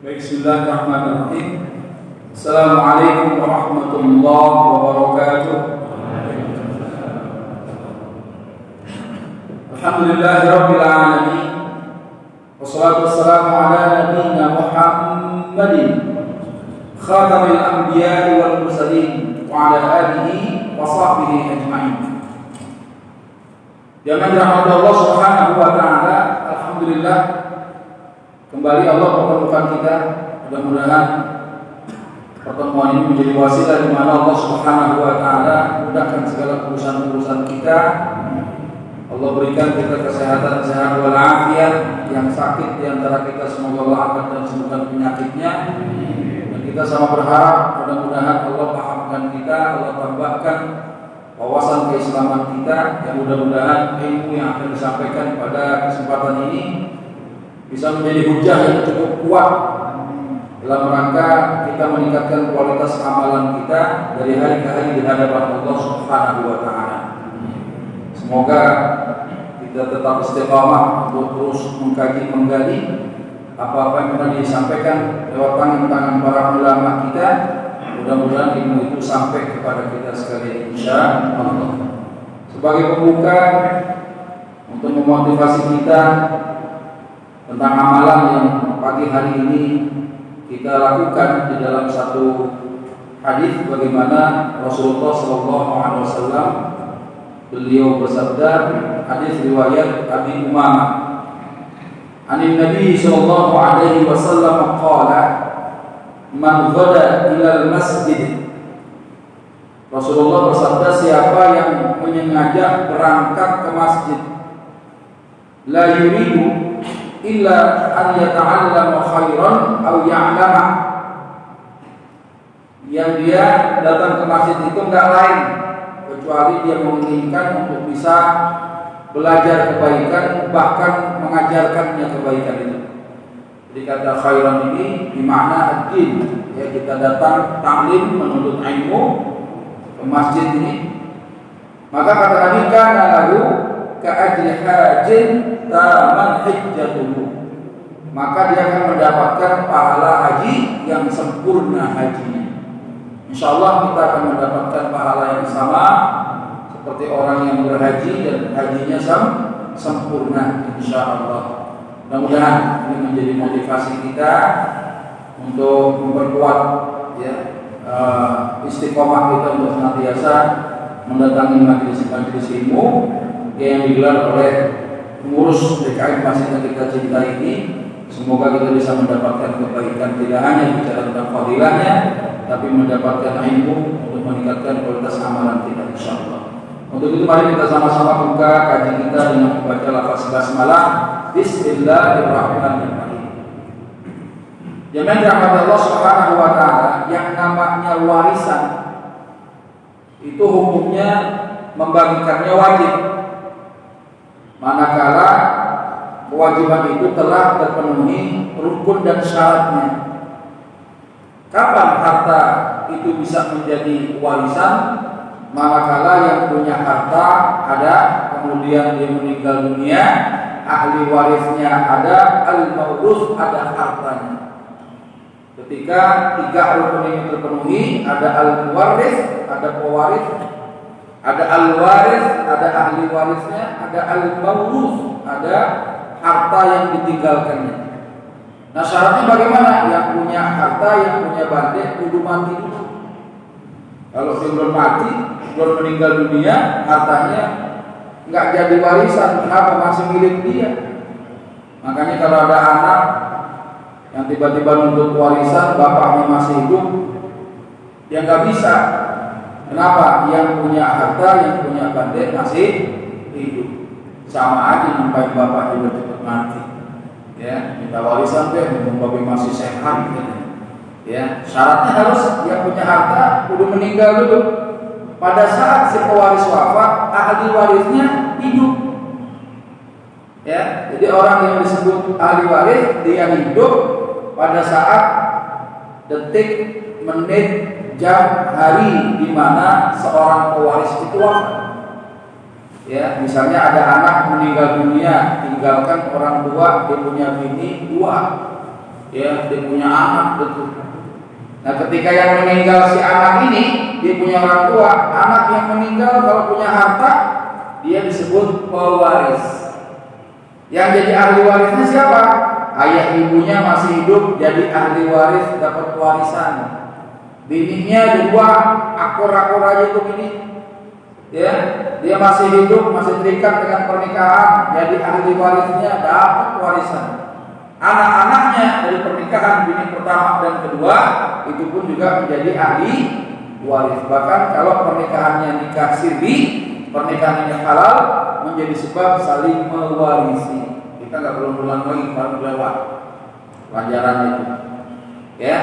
Bismillahirrahmanirrahim. Assalamualaikum warahmatullahi wabarakatuh. Alhamdulillahirabbil alamin. Wassalatu wassalamu ala nabiyyina Muhammadin khatamil anbiya'i wal mursalin wa ala alihi wa sahbihi ajma'in. Yang dirahmati Allah Subhanahu wa taala, alhamdulillah kembali Allah mempertemukan kita. Mudah-mudahan pertemuan ini menjadi wasilah di mana Allah Subhanahu wa taala mudahkan segala urusan-urusan kita. Allah berikan kita kesehatan sehat walafiat, yang sakit di antara kita semoga Allah angkat dan sembuhkan penyakitnya. Dan kita sama berharap mudah-mudahan Allah pahamkan kita, Allah tambahkan wawasan keislaman kita, yang mudah-mudahan ilmu yang akan disampaikan pada kesempatan ini bisa menjadi hujah yang cukup kuat dalam rangka kita meningkatkan kualitas amalan kita dari hari ke hari di hadapan Allah Subhanahu wa taala. Semoga kita tetap istiqamah untuk terus mengkaji menggali apa-apa yang pernah disampaikan lewat tangan para ulama kita. Mudah-mudahan ilmu itu sampai kepada kita sekalian insyaallah. Sebagai pembuka untuk memotivasi kita tentang amalan yang pagi hari ini kita lakukan di dalam satu hadis, bagaimana Rasulullah SAW beliau bersabda, hadis riwayat Abi Umamah, Anin Nabi sallallahu alaihi wasallam qala, man ghada ilal masjid. Rasulullah bersabda, siapa yang menyengaja berangkat ke masjid, la yuridu illa an yata'allama khairan aw ya'lama, yang dia datang ke masjid itu enggak lain kecuali dia menginginkan untuk bisa belajar kebaikan, bahkan mengajarkannya kebaikan itu. Jadi kata khairan ini bermakna ad-din, ya, kita datang ta'lim, menuntut ilmu ke masjid ini. Maka kata Nabi, kana lahu ka'ajri hajin taman hajjatuhu, maka dia akan mendapatkan pahala haji yang sempurna hajinya. Insyaallah kita akan mendapatkan pahala yang sama seperti orang yang berhaji dan hajinya sempurna insyaallah. Mudah-mudahan ini menjadi motivasi kita untuk memperkuat, ya, istiqomah kita untuk senantiasa mendatangi majelis-majelis ilmu yang digelar oleh pengurus DKM Masjid yang kita cintai ini. Semoga kita bisa mendapatkan kebaikan, tidak hanya bicara tentang fadilahnya, tapi mendapatkan ilmu untuk meningkatkan kualitas amalan kita insyaallah. Untuk itu mari kita sama-sama buka kaji kita dengan membaca lafaz basmalah. Bismillahirrahmanirrahim. Yang dirahmati Allah Subhanahu wa taala, yang namanya warisan itu hukumnya membagikannya wajib, manakala kewajiban itu telah terpenuhi rukun dan syaratnya. Kapan harta itu bisa menjadi warisan? Manakala yang punya harta ada, kemudian dia meninggal dunia, ahli warisnya ada, al-mawrus ada hartanya. Ketika tiga rukun ini terpenuhi, ada al-waris, ada pewaris, ada al-waris, ada ahli warisnya, ada al-mawrus, ada harta yang ditinggalkannya. Nah, syaratnya bagaimana? Yang punya harta, yang punya bandek kudu mati dulu. Kalau dia belum mati, belum meninggal dunia, hartanya nggak jadi warisan. Kenapa? Masih milik dia. Makanya kalau ada anak yang tiba-tiba nuntut warisan, bapaknya masih hidup, dia nggak bisa. Kenapa? Yang punya harta, yang punya bandek masih hidup. Sama aja sampai bapak juga cepat mati. Ya, minta warisan deh, bapak masih sehat gitu. Ya, syaratnya harus yang punya harta kudu meninggal dulu. Pada saat si pewaris wafat, ahli warisnya hidup. Ya, jadi orang yang disebut ahli waris dia hidup pada saat detik, menit, jam, hari di mana seorang pewaris itu wafat. Ya, misalnya ada anak meninggal dunia, tinggalkan orang tua, dia punya bini dua. Ya, dia punya anak betul. Nah, ketika yang meninggal si anak ini, dia punya orang tua. Anak yang meninggal kalau punya harta, dia disebut pewaris. Yang jadi ahli warisnya siapa? Ayah ibunya masih hidup, jadi ahli waris, dapat warisan. Bininya dua, akor-akor aja itu bini. Ya, dia masih hidup, masih terikat dengan pernikahan, jadi ahli warisnya dapat warisan. Anak-anaknya dari pernikahan bini pertama dan kedua itu pun juga menjadi ahli waris. Bahkan kalau pernikahannya nikah siri, pernikahannya halal, menjadi sebab saling mewarisi. Kita nggak perlu ulang lagi, baru lewat pelajaran itu. Ya,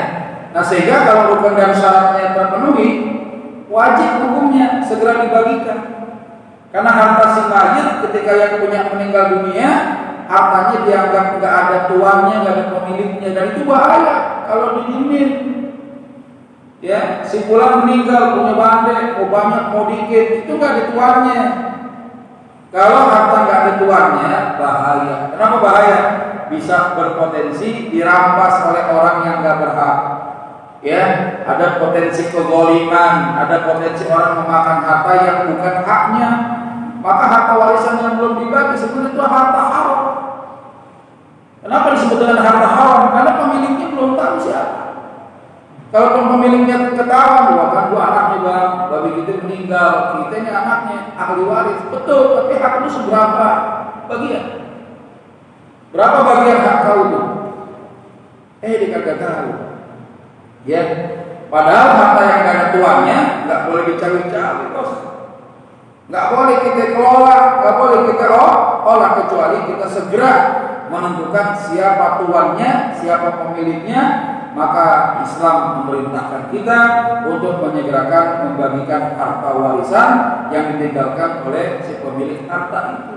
nah sehingga kalau rukun dan syaratnya terpenuhi, wajib hukumnya segera dibagikan. Karena harta si mayit ketika yang punya meninggal dunia, hartanya dianggap nggak ada tuannya, nggak ada pemiliknya, dan itu bahaya kalau dijamin. Ya, si pulang meninggal punya bandek, mau banyak mau dikit, itu nggak ada tuannya. Kalau harta nggak ada tuannya, bahaya. Kenapa bahaya? Bisa berpotensi dirampas oleh orang yang nggak berhak. Ya, ada potensi kezaliman, ada potensi orang memakan harta yang bukan haknya. Maka harta warisan yang belum dibagi sebenarnya itu harta haram. Kenapa disebut dengan harta haram? Karena pemiliknya belum tahu siapa. Kalau pemiliknya ketahuan, bahkan gua anaknya bang, babi kita meninggal, kita ini anaknya, ahli waris, betul. Tapi hak lu seberapa bagian? Berapa bagian hak kau itu? Dia kagak tahu. Ya, padahal harta yang gak ada tuannya nggak boleh dicari-cari, bos. Nggak boleh kita kelola, nggak boleh kita olah kecuali kita segera menentukan siapa tuannya, siapa pemiliknya. Maka Islam memerintahkan kita untuk menyegerakan membagikan harta warisan yang ditinggalkan oleh si pemilik harta itu.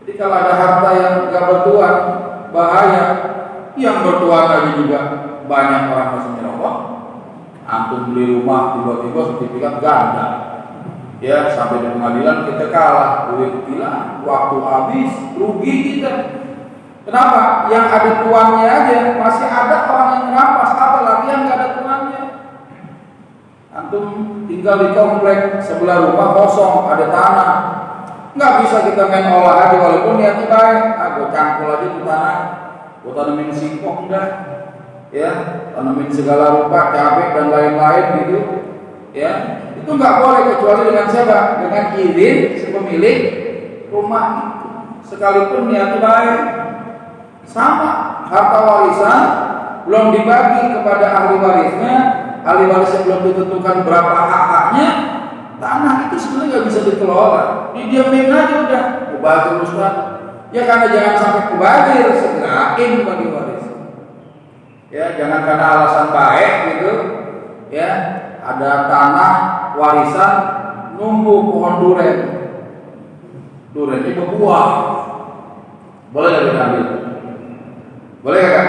Jadi kalau ada harta yang nggak bertuan, bahaya. Yang bertuan lagi juga banyak orang masih nyerobot. Antum beli rumah tiba-tiba sertifikat ganda. Ya, sampai di pengadilan kita kalah, duit hilang, waktu habis, rugi kita. Kenapa? Yang ada tuannya aja masih ada orang yang merampas, apalagi yang nggak ada tuannya. Antum tinggal di komplek sebelah rumah kosong, ada tanah, nggak bisa kita main olah aja walaupun niatnya baik. Gue cangkul aja di tanah, gue tanamin singkong dah, ya, tanamin segala rupa, cabai dan lain-lain gitu, ya. Itu nggak boleh kecuali dengan siapa? Dengan izin si pemilik rumah itu. Sekalipun niatnya baik. Sama harta warisan belum dibagi kepada ahli warisnya, ahli warisnya belum ditentukan berapa hak-haknya, tanah itu sebenarnya nggak bisa dikelola. Didiamin aja udah, mubazir Ustaz. Ya karena jangan sampai mubazir, segerain bagi waris. Ya jangan karena alasan baik gitu, ya ada tanah warisan nunggu pohon duren, durennya berbuah, boleh nggak diambil? Boleh kan?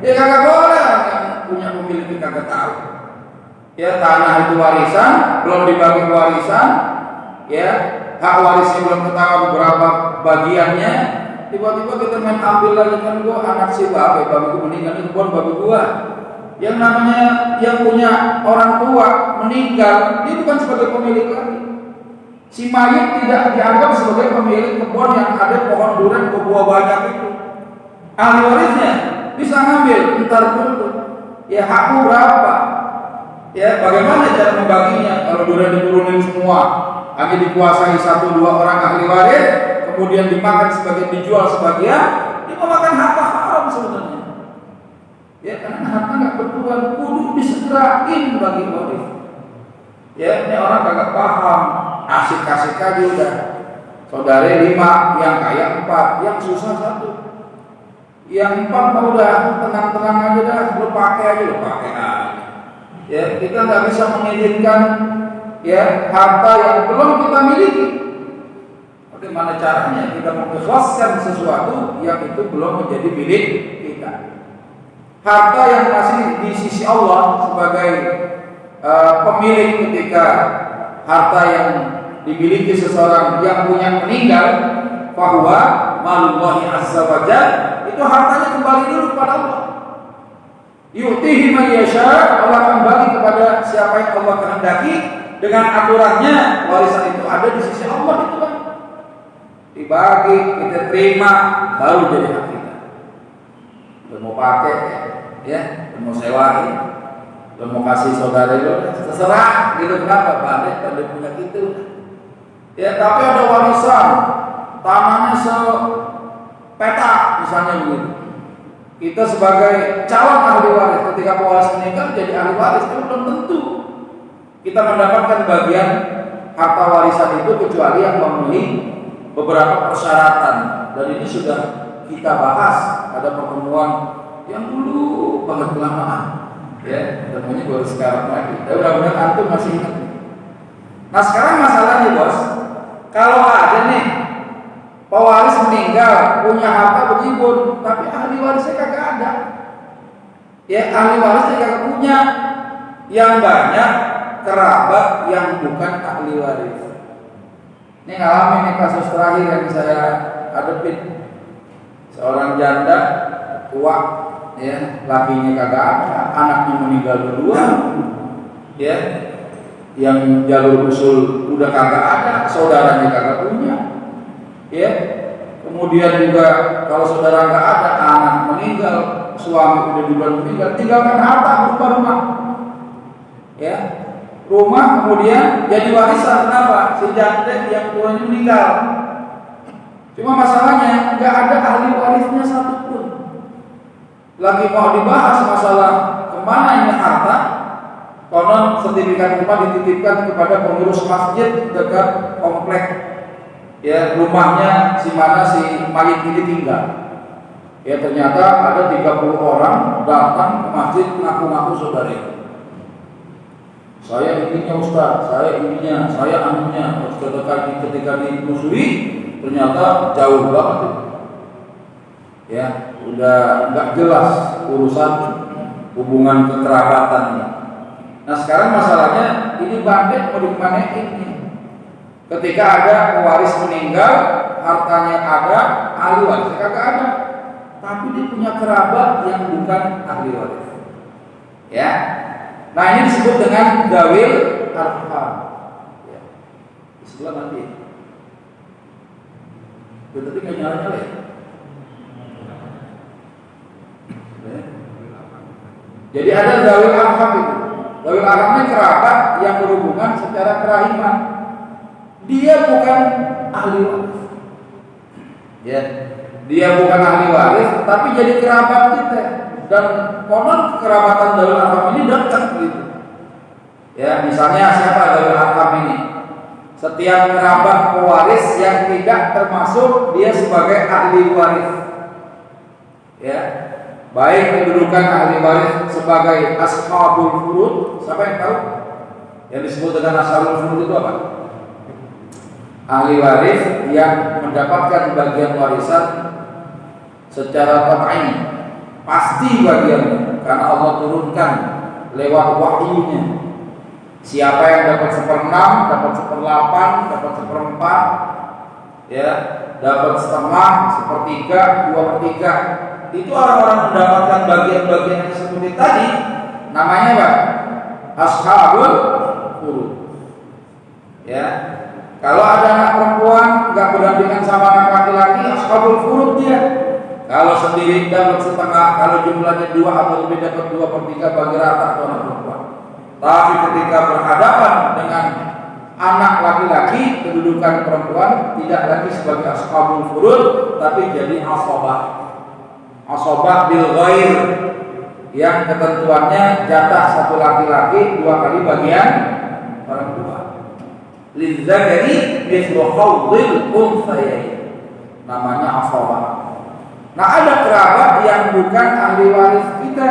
Ya kagak boleh, yang punya pemilik kagak tahu. Ya tanah itu warisan, belum dibagi warisan, ya hak warisnya belum ketahuan berapa bagiannya. Tiba-tiba kita main ambil lagi, kan gua anak si babe gua meninggal itu kebun babe gua. Yang namanya yang punya orang tua meninggal, dia bukan sebagai pemilik lagi. Si mayit tidak dianggap sebagai pemilik kebun yang ada pohon durian berbuah banyak itu. Ahli warisnya bisa ngambil, entar dulu. Ya hakku berapa? Ya bagaimana cara membaginya? Kalau durian diturunin semua, hanya dikuasai 1-2 orang ahli waris, kemudian dimakan sebagian, dijual sebagian, dia memakan harta haram sebenarnya. Ya karena harta nggak bertuan, kudu disegerain bagi waris. Ya ini orang kagak paham, asik-asik aja udah. Saudara 5, yang kaya 4, yang susah 1. Yang 4 mau udah tenang-tenang aja dah, lu pakai aja. Ya kita nggak bisa mengizinkan ya harta yang belum kita miliki. Bagaimana caranya kita mengikhlaskan sesuatu yang itu belum menjadi milik kita? Harta yang masih di sisi Allah sebagai pemilik ketika harta yang dimiliki seseorang yang punya meninggal, bahwa malullahi azza wa jalla itu hartanya kembali dulu kepada Allah. Yu'tihi man yasha, Allah kembali kepada siapa yang Allah kehendaki dengan aturannya. Warisan itu ada di sisi Allah itu kan. Dibagi, kita terima, baru jadi hak kita. Lo mau pakai, ya, lo mau sewain, lo mau kasih saudara lo, terserah. Gitu kenapa? Balik pada punya gitu. Ya, tapi ada warisan, tanahnya sepetak misalnya begitu. Kita sebagai calon ahli waris, ketika pewaris meninggal jadi ahli waris, itu belum tentu kita mendapatkan bagian harta warisan itu kecuali yang memenuhi beberapa persyaratan. Dan ini sudah kita bahas pada pertemuan yang dulu banget kelamaan. Ya, pertemuannya baru sekarang lagi. Ya, mudah-mudahan antum masih ingat. Nah sekarang masalahnya bos, kalau ada nih pewaris meninggal punya harta bejibun, tapi ahli warisnya kagak ada. Ya, ahli warisnya kagak punya. Yang banyak kerabat yang bukan ahli waris. Ini ngalamin nih kasus terakhir yang saya hadepin. Seorang janda tua, ya, lakinya kagak ada, anaknya meninggal duluan. Ya, yang jalur usul udah kagak ada, saudaranya kagak punya. Ya, kemudian juga kalau saudara nggak ada, anak meninggal, suami udah duluan meninggal, tinggalkan harta berupa rumah. Ya, rumah kemudian jadi warisan. Kenapa? Si janda yang tuanya meninggal. Cuma masalahnya nggak ada ahli warisnya satupun. Lagi mau dibahas masalah kemana ini harta, konon sertifikat rumah dititipkan kepada pengurus masjid dekat komplek, ya, rumahnya si mana si mayit ini tinggal. Ya, ternyata ada 30 orang datang ke masjid ngaku-ngaku saudara. Saya ininya Ustaz, saya ininya, saya anunya. Ketika dimusuri ternyata jauh banget. Ya, udah nggak jelas urusan hubungan kekerabatan. Nah sekarang masalahnya ini bandit mau dikemanain nih? Ketika ada pewaris meninggal, hartanya ada, ahli warisnya kagak ada, tapi dia punya kerabat yang bukan ahli waris. Ya, nah ini disebut dengan dawil arham. Ya, di sebelah nanti. Berarti nggak nyala-nyala ya? Jadi ada dawil arham itu. Dawil arhamnya kerabat yang berhubungan secara kerahiman. Dia bukan ahli waris. Ya, dia bukan ahli waris, tapi jadi kerabat kita. Dan konon kerabatan dawil arham ini dekat gitu. Ya, misalnya siapa dawil arham ini? Setiap kerabat pewaris yang tidak termasuk dia sebagai ahli waris. Ya, baik kedudukan ahli waris sebagai ashabul furud. Siapa yang tahu? Yang disebut dengan ashabul furud itu apa? Ahli waris yang mendapatkan bagian warisan secara qat'i, pasti bagiannya, karena Allah turunkan lewat wahyunya. Siapa yang dapat 1/6, dapat 1/8, dapat 1/4, ya, dapat setengah, 1/3, 2/3. Itu orang-orang mendapatkan bagian-bagian yang seperti tadi, namanya apa? Ashabul furud. Ya, kalau ada anak perempuan nggak berdampingan sama anak laki-laki, ashabul furud dia. Kalau sendiri dapat setengah, kalau jumlahnya 2 atau lebih dapat 2/3 bagi rata atau anak perempuan. Tapi ketika berhadapan dengan anak laki-laki, kedudukan perempuan tidak lagi sebagai ashabul furud, tapi jadi ashabah. Ashabah bil ghair, yang ketentuannya jatah satu laki-laki 2 kali bagian perempuan. Lidzakari mithlu hawdil unthayain, namanya ashabah. Nah ada kerabat yang bukan ahli waris kita.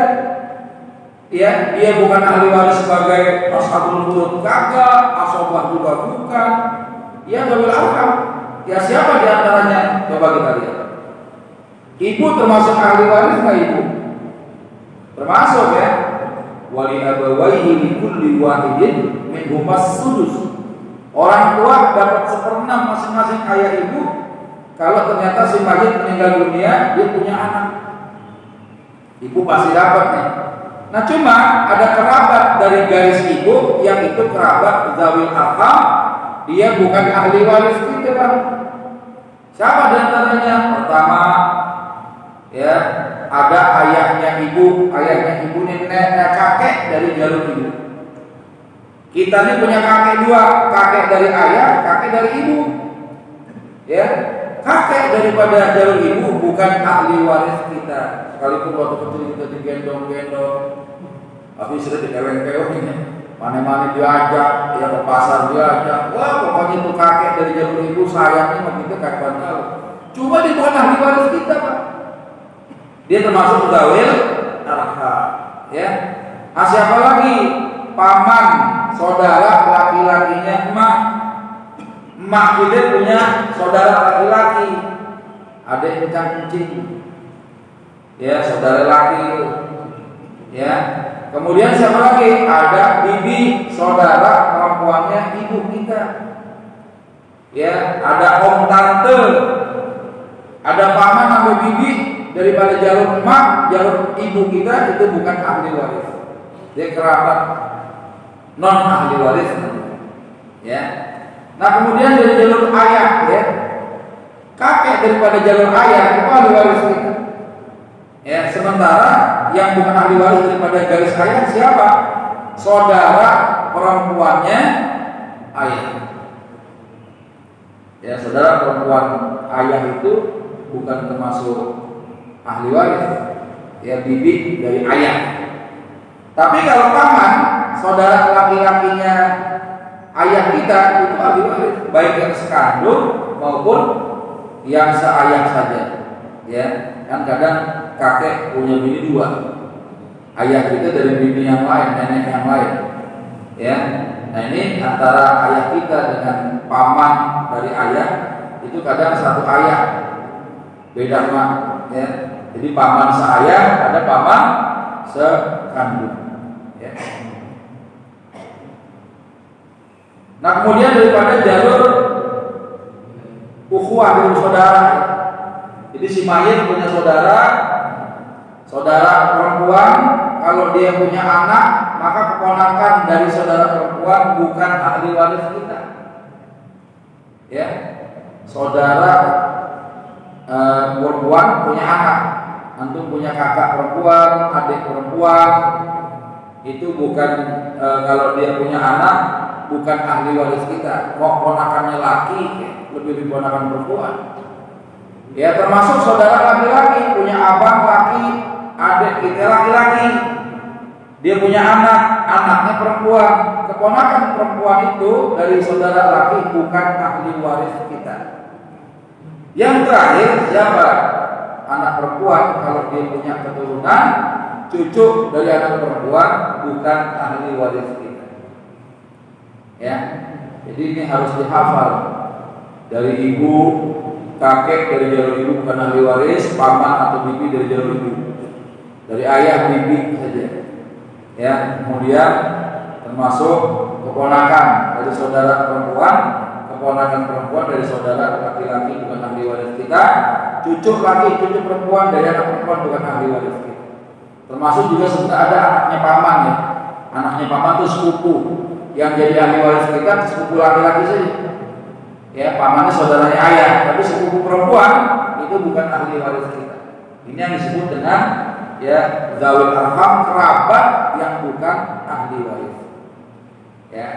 Ya, dia bukan ahli waris sebagai ashabul furud kagak, ashabah juga bukan. Ya dawil arham. Ya siapa di antaranya? Coba kita lihat. Ibu termasuk ahli waris nggak ibu? Termasuk ya. Wali abawaihi likulli wahidin minhumas sudus. Orang tua dapat 1/6 masing-masing ayah ibu, kalau ternyata si mayit meninggal dunia, dia punya anak, ibu pasti dapat nih. Nah cuma ada kerabat dari garis ibu yang itu kerabat zawil arham, dia bukan ahli waris kita kan. Siapa diantaranya? Pertama, ya ada ayahnya ibu ini nenek kakek dari jalur ibu. Kita ini punya kakek dua, kakek dari ayah, kakek dari ibu. Ya, kakek daripada jalur ibu bukan ahli waris kita. Sekalipun waktu kecil kita digendong-gendong, tapi sudah dikeweng-keweng ya. Mana-mana diajak, ya ke pasar diajak. Wah, pokoknya itu kakek dari jalur ibu sayangnya sama kita kapan tahu. Cuma dia bukan ahli waris kita, Pak. Dia termasuk zawil arham, ya. Nah, siapa lagi? Paman, saudara laki-lakinya emak. Emak kita punya saudara laki-laki, ada yang kencing, ya saudara laki, ya. Kemudian siapa lagi? Ada bibi, saudara perempuannya ibu kita, ya. Ada om tante, ada paman atau bibi daripada jalur emak, jalur ibu kita itu bukan ahli waris, dia kerabat non ahli waris, ya. Nah kemudian dari jalur ayah, ya, kakek daripada jalur ayah itu ahli waris kita, ya. Sementara yang bukan ahli waris daripada garis ayah siapa? Saudara perempuannya ayah, ya. Saudara perempuan ayah itu bukan termasuk ahli waris, ya, bibi dari ayah. Tapi kalau paman, saudara laki-lakinya ayah kita itu ahli waris, baik yang sekandung maupun yang seayah saja, ya. Kan kadang kakek punya bini dua, ayah kita dari bini yang lain, nenek yang lain, ya. Nah ini antara ayah kita dengan paman dari ayah itu kadang satu ayah, beda mah, ya. Jadi paman seayah, ada paman sekandung, ya. Nah kemudian daripada jalur ukhuwah dari saudara, jadi si mayit punya saudara perempuan. Kalau dia punya anak, maka keponakan dari saudara perempuan bukan ahli waris kita, ya. Saudara perempuan punya anak, antum punya kakak perempuan, adik perempuan, itu bukan kalau dia punya anak bukan ahli waris kita. Kok ponakannya laki lebih ponakan perempuan, ya. Termasuk saudara laki-laki punya abang laki, adik kita laki-laki, dia punya anak, anaknya perempuan, keponakan perempuan itu dari saudara laki bukan ahli waris kita. Yang terakhir siapa? Anak perempuan, kalau dia punya keturunan, cucu dari anak perempuan bukan ahli waris kita, ya. Jadi ini harus dihafal. Dari ibu, kakek dari jalur ibu bukan ahli waris, paman atau bibi dari jalur ibu, dari ayah bibi saja, ya. Kemudian termasuk keponakan dari saudara perempuan, keponakan perempuan dari saudara laki-laki bukan ahli waris kita, cucu laki, cucu perempuan dari anak perempuan bukan ahli waris kita. Termasuk juga sebentar ada anaknya paman, ya. Anaknya paman itu sepupu, yang jadi ahli waris kita sepupu laki-laki saja, ya. Pamannya saudaranya ayah, tapi sepupu perempuan itu bukan ahli waris kita. Ini yang disebut dengan, ya, zawil arham, kerabat yang bukan ahli waris, ya.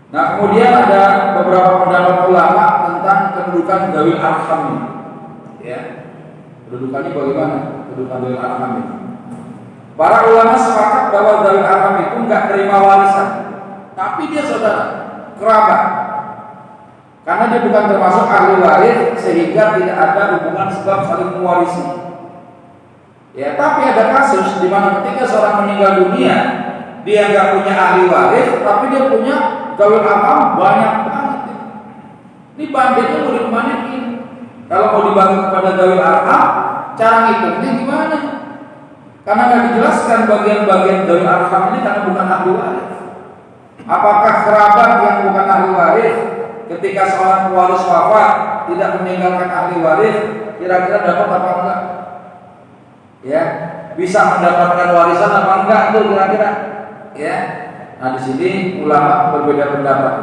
Nah kemudian ada beberapa pendapat ulama tentang kedudukan zawil arham ini, ya. Kedudukannya bagaimana? Kedudukan zawil arham ini. Para ulama sepakat bahwa zawil arham itu enggak terima warisan, tapi dia saudara, kerabat. Karena dia bukan termasuk ahli waris, sehingga tidak ada hubungan sebab saling mewarisi. Ya, tapi ada kasus di mana ketika seorang meninggal dunia, dia enggak punya ahli waris, tapi dia punya zawil arham banyak banget. Ini banditnya mau dikemanain? Kalau mau dibagi kepada dawil arham, cara ngitungnya gimana? Karena nggak dijelaskan bagian-bagian dawil arham ini karena bukan ahli waris. Apakah kerabat yang bukan ahli waris ketika seorang pewaris wafat tidak meninggalkan ahli waris, kira-kira dapat apa enggak? Ya, bisa mendapatkan warisan apa enggak tuh kira-kira? Ya. Nah, di sini ulama berbeda pendapat.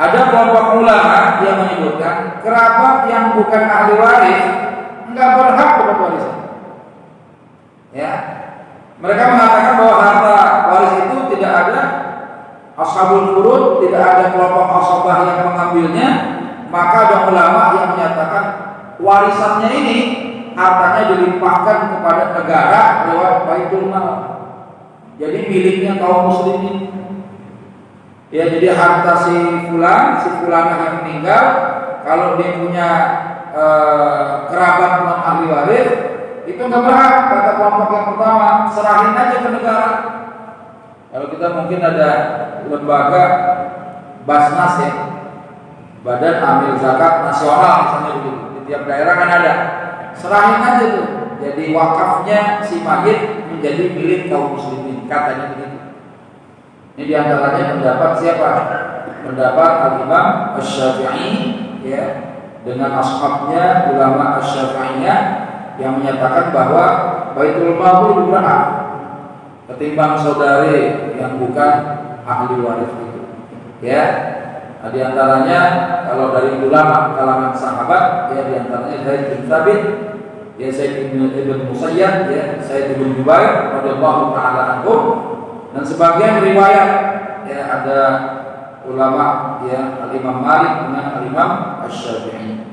Ada kelompok ulama yang menyebutkan kerabat yang bukan ahli waris enggak berhak dapat warisan. Ya. Mereka mengatakan bahwa harta waris itu tidak ada ashabul furud, tidak ada kelompok ashabah yang mengambilnya, maka ada ulama yang menyatakan warisannya ini hartanya dilimpahkan kepada negara lewat baitul mal. Jadi miliknya kaum muslimin. Ya, jadi harta si fulanah yang meninggal, kalau dia punya kerabat non ahli waris, itu nggak berhak. Kata kelompok yang pertama, serahin aja ke negara. Kalau kita mungkin ada lembaga Basnas ya, Badan Amil Zakat Nasional misalnya begitu, di tiap daerah kan ada. Serahin aja tuh. Jadi wakafnya si mayit menjadi milik kaum muslimin, katanya begitu. Ini diantaranya pendapat siapa? Pendapat Al-Imam Asy-Syafi'i ya, dengan ashabnya ulama Asy-Syafi'iyah yang menyatakan bahwa baitul mal itu berhak ketimbang saudari yang bukan ahli waris itu. Ya. Nah, diantaranya kalau dari ulama kalangan sahabat ya, diantaranya Zaid bin Thabit, ya Said ibn Musayyab, ya Said ibn Jubair radhiyallahu taala anhu, dan sebagian riwayat ya ada ulama ya Al-Imam Malik dengan Al-Imam Asy-Syafi'i.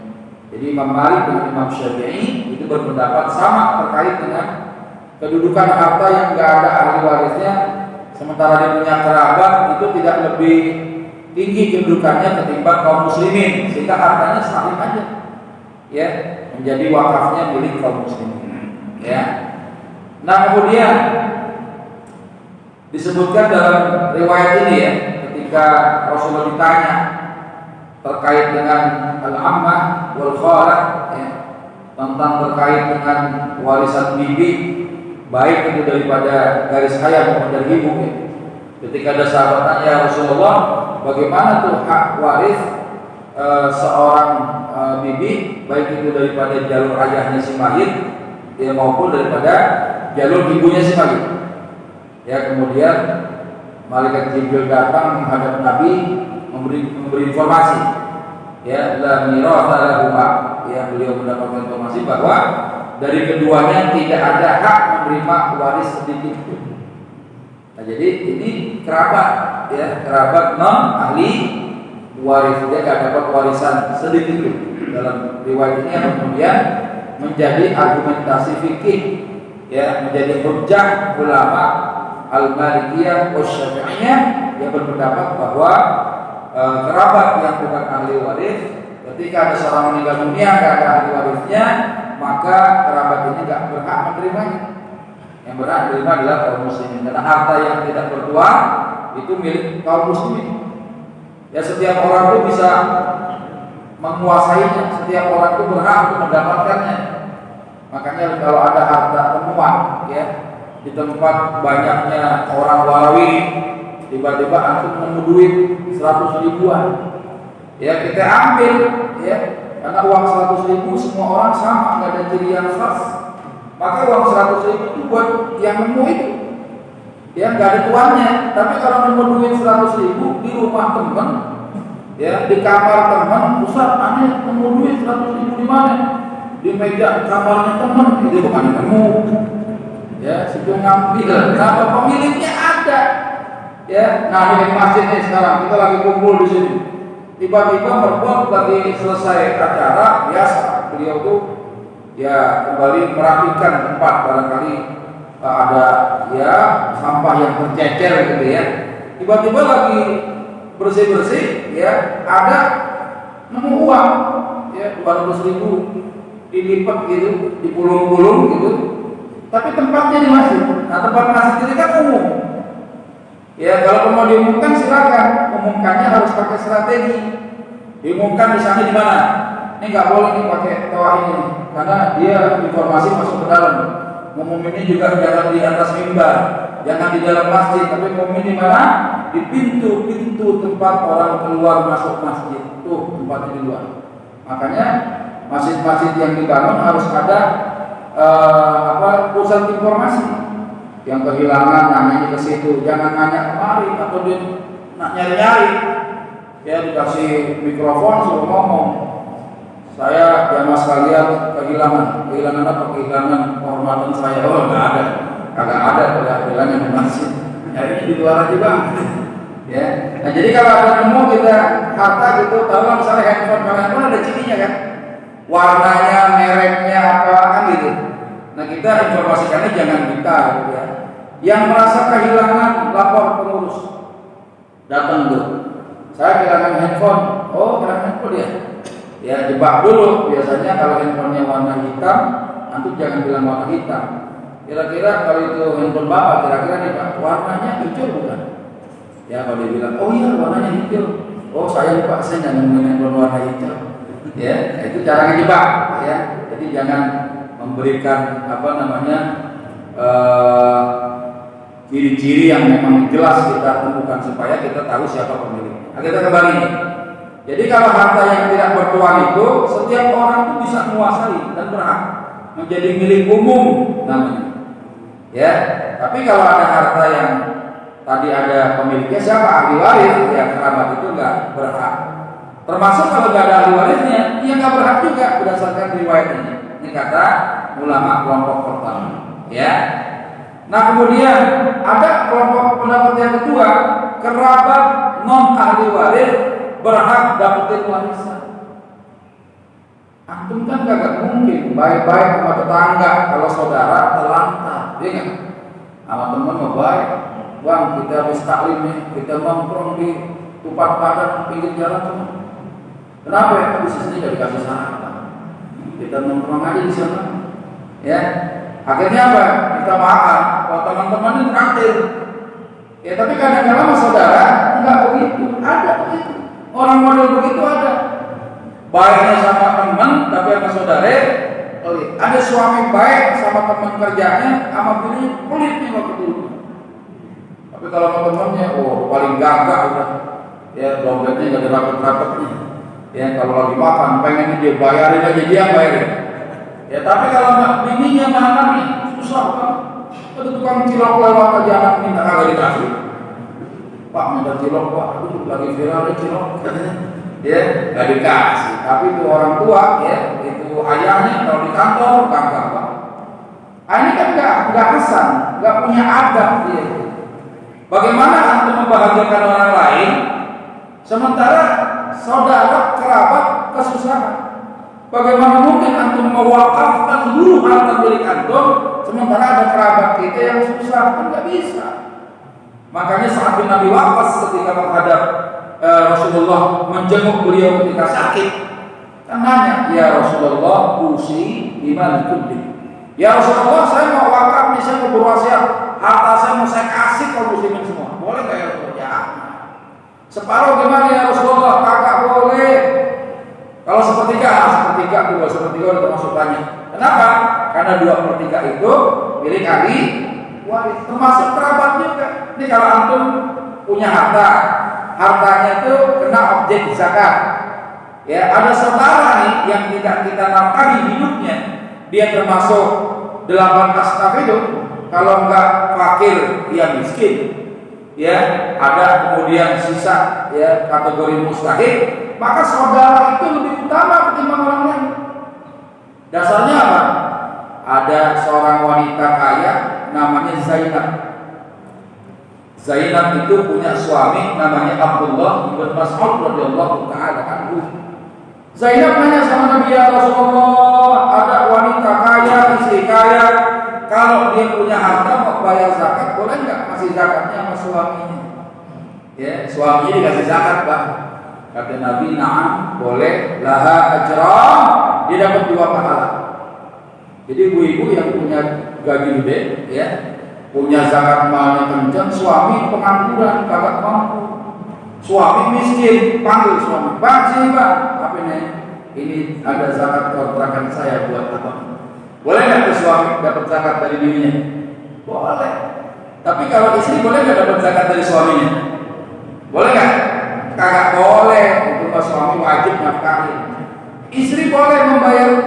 Jadi Imam Malik dan Imam Syafi'i itu berpendapat sama terkait dengan kedudukan harta yang enggak ada ahli warisnya, sementara dia punya kerabat itu tidak lebih tinggi kedudukannya ketimbang kaum muslimin, sehingga hartanya sahih aja ya, menjadi wakafnya milik kaum muslimin ya. Nah, kemudian disebutkan dalam riwayat ini ya, ketika Rasulullah ditanya terkait dengan al-ammah wal khalah ya, tentang terkait dengan warisan bibi, baik itu daripada garis ayah maupun dari ibu ya. Ketika ada sahabat tanya, Rasulullah, bagaimana tuh hak waris seorang bibi, baik itu daripada jalur ayahnya si mayit ya, maupun daripada jalur ibunya si mayit. Ya, kemudian malaikat Jibril datang menghadap Nabi memberi informasi. Ya, la miratha lahuma, ya, beliau mendapatkan informasi bahwa dari keduanya tidak ada hak menerima waris sedikit pun. Nah, jadi ini kerabat ya, kerabat non ahli waris, dia tidak dapat warisan sedikit pun. Dalam riwayat ini yang kemudian menjadi argumentasi fikih ya, menjadi hujjah ulama Al-Malikiyah Wasy-Syafi'iyah yang berpendapat bahwa kerabat yang bukan ahli waris, ketika ada seorang meninggal dunia tidak ada ahli warisnya, maka kerabat ini tidak berhak menerimanya. Yang berhak menerima adalah kaum muslimin, karena harta yang tidak bertuan itu milik kaum muslimin. Ya, setiap orang itu bisa menguasainya, setiap orang itu berhak untuk mendapatkannya. Makanya kalau ada harta temuan ya, di tempat banyaknya orang warawiri, tiba-tiba antum nemu duit 100 ribuan, ya kita ambil ya, karena uang 100 ribu semua orang sama, nggak ada ciri yang khas. Maka uang 100 ribu itu buat yang nemu itu, ya nggak ada tuannya. Tapi kalau nemu duit 100 ribu di rumah teman, ya di kamar teman, Ustaz, aneh nemu duit 100 ribu di mana? Di meja kamarnya teman, itu bukan nemu. Ya, situ ngambil, kenapa pemiliknya ada? Ya, nah di masjid ini sekarang kita lagi kumpul di sini. Tiba-tiba mertua lagi selesai acara biasa, beliau tuh ya kembali merapikan tempat, barangkali ada ya sampah yang tercecer gitu ya. Tiba-tiba lagi bersih-bersih ya, ada nemu uang ya 200 ribu dilipat gitu, dipulung-pulung gitu. Tapi tempatnya di masjid. Nah, tempat masjid ini kan umum. Ya, kalau mau diumumkan silakan. Umumkannya harus pakai strategi. Diumumkan misalnya di mana? Ini nggak boleh nih pakai toa ini, karena dia informasi masuk ke dalam. Ngomong ini juga jangan di atas mimbar, jangan di dalam masjid, tapi ngomong di mana? Di pintu-pintu tempat orang keluar masuk masjid. Tuh tempatnya di luar. Makanya masjid-masjid yang dibangun harus ada pusat informasi. Yang kehilangan nanya ke situ, jangan nanya kemari atau dia nyari-nyari. Ya dikasih mikrofon suruh ngomong. Saya jamaah sekalian kehilangan apa? Kehilangan kehormatan saya. Oh nggak ada, kagak ada kehilangan di masjid. Nyarinya di luar aja bang. Ya. Nah jadi kalau ada nemu kita harta gitu, tahu misalnya handphone ada cirinya kan, warnanya, mereknya apa kan gitu. Nah kita informasikannya jangan kita gitu ya. Yang merasa kehilangan lapor pengurus, datang tuh. Saya kehilangan handphone. Oh kehilangan handphone ya. Ya jebak dulu. Biasanya kalau handphonenya warna hitam, antum jangan bilang warna hitam. Kira-kira kalau itu handphone bapak, kira-kira nih pak, warnanya hijau bukan? Ya kalau dia bilang, oh iya warnanya hijau. Oh saya pak, saya nggak ngomongin handphone warna hijau. Ya itu cara ngejebak. Ya jadi jangan memberikan ciri-ciri yang memang jelas kita temukan supaya kita tahu siapa pemiliknya. Nah, kita kembali nih. Jadi kalau harta yang tidak bertuan itu setiap orang itu bisa menguasai dan berhak menjadi milik umum namanya. Ya, tapi kalau ada harta yang tadi ada pemiliknya siapa ahli waris, ya kerabat itu nggak berhak. Termasuk kalau nggak ada ahli warisnya, dia nggak berhak juga berdasarkan riwayat ini. Ini kata ulama kelompok pertama. Ya. Nah kemudian ada kelompok pendapat yang kedua, kerabat non ahli waris berhak dapetin warisan. Antum kan gak mungkin baik-baik sama tetangga kalau saudara terlantar, ya kan? Sama teman mau baik, bang kita habis taklim nih, kita nongkrong di tupat padang pinggir jalan teman. Kenapa ya? Habis ini gak dikasih sarapan. Kita nongkrong aja di sana, ya. Akhirnya apa? Kita makan. Kalau teman-teman itu traktir. Ya tapi kadang-kadang saudara enggak begitu, ada begitu. Orang model begitu ada. Baiknya sama teman, tapi sama saudara. Ada suami baik sama teman kerjanya, sama bini pelitnya waktu dulu. Tapi kalau sama temannya, paling gagah udah. Ya dompetnya nggak ada rapet-rapetnya. Ya kalau lagi makan, pengen dia bayarin aja dia bayarin. Ya tapi kalau bininya mana nih susah banget. Ada tukang cilok lewat aja anak minta kagak dikasih. Pak minta cilok pak, aduh lagi viral cilok. Ya nggak dikasih. Tapi itu orang tua ya, itu ayahnya kalau di kantor gagah pak. Ini kan nggak kesan, nggak punya adab dia. Bagaimana antum membahagiakan orang lain, sementara saudara kerabat kesusahan? Bagaimana mungkin antum mewakafkan seluruh harta milik antum sementara ada kerabat kita yang susah? Kan nggak bisa. Makanya saat Nabi Waqqas ketika menghadap Rasulullah menjenguk beliau ketika sakit, kan nanya, ya Rasulullah, usi bima likulli. Ya Rasulullah, saya mau wakaf nih, saya mau berwasiat, harta saya mau saya kasih kaum muslimin semua. Boleh nggak ya Rasulullah? Ya. Separuh gimana ya Rasulullah? Kagak boleh. Kalau sepertiga udah termasuk banyak. Kenapa? Karena 2/3 itu milik ahli waris, termasuk kerabat juga. Ini kalau antum punya hartanya itu kena objek zakat. Ya, ada saudara nih yang tidak kita nafkahi hidupnya, dia termasuk 8 asnaf itu. Kalau enggak fakir, dia miskin. Ya, ada kemudian sisa ya kategori mustahil, maka saudara itu lebih utama ketimbang orang lain. Dasarnya apa? Ada seorang wanita kaya namanya Zainab. Zainab itu punya suami namanya Abdullah bin Mas'ud radhiyallahu taala anhu. Zainab nanya sama Nabi, ya Rasulullah, ada wanita kaya, istri kaya, kalau dia punya harta mau bayar zakat, boleh nggak kasih zakatnya sama suaminya? Ya, suaminya dikasih zakat, Pak. Kata Nabi, na'am, boleh, laha ajran, dia dapat 2 pahala. Jadi ibu-ibu yang punya gaji gede, ya, punya zakat malnya kencang, suami pengangguran, kagak mampu. Suami miskin, panggil suami, "Bang, sini bang, apa ini ada zakat kontrakan saya buat apa?" Boleh nggak tuh suami dapat zakat dari bininya? Boleh. Tapi kalau istri boleh nggak dapat zakat dari suaminya? Boleh nggak? Kagak boleh. Untuk suami wajib nafkahin. Istri boleh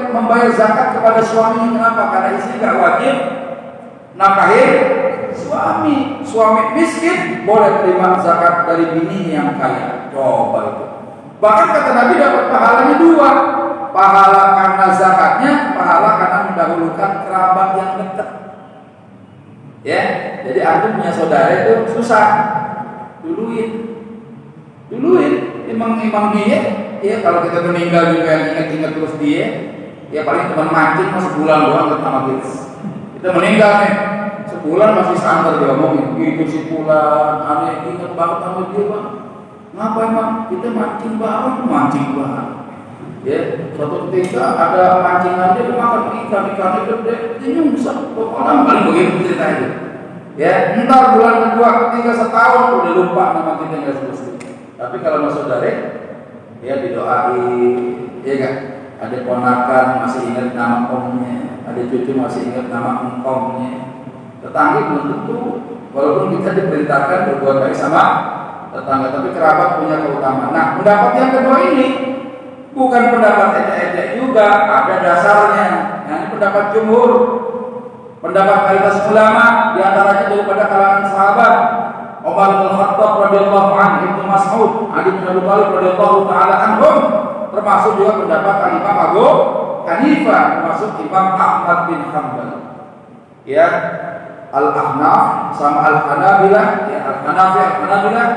membayar zakat kepada suaminya. Kenapa? Karena istri nggak wajib nafkahin suami. Suami miskin boleh terima zakat dari bininya yang kaya. Coba itu. Bahkan kata Nabi dapat pahalanya dua. Pahala karena zakatnya, pahala karena mendahulukan kerabat yang dekat. Ya, jadi antum punya saudara itu susah, duluin. Emang dia, ya kalau kita meninggal juga yang ingat-ingat terus dia, ya paling teman mancing masih sebulan doang sama kita. Kita meninggal nih, sebulan masih santer dia ngomongin, gitu si pulan, aneh ingat banget sama dia bang. Ngapain bang? Kita mancing bareng. Ya, suatu ketika ada pancingan dia makan ikan-ikannya gede, dia nyungsep. Orang paling begitu cerita itu. Ya, ntar bulan kedua, ketiga, setahun udah lupa nama kita nggak selesai. Tapi kalau masuk saudara, ya didoain, ya kan? Ada ponakan masih ingat nama omnya, ada cucu masih ingat nama engkomnya. Tetangga belum tentu, walaupun kita diperintahkan berbuat baik sama tetangga, tapi kerabat punya keutamaan. Nah, pendapat yang kedua ini bukan pendapat ecek-ecek juga, ada dasarnya. Nah, ini pendapat jumhur, pendapat mayoritas ulama, diantaranya daripada kalangan sahabat, Umar bin Khattab radhiyallahu anhu, Ibnu Mas'ud, Ali bin Abi Thalib radhiyallahu taala anhum, termasuk juga pendapat Imam Abu Hanifah, termasuk Imam Ahmad bin Hanbal. Ya, Al-Ahnaf sama Al-Hanabilah, ya Al-Hanafi Al-Hanabilah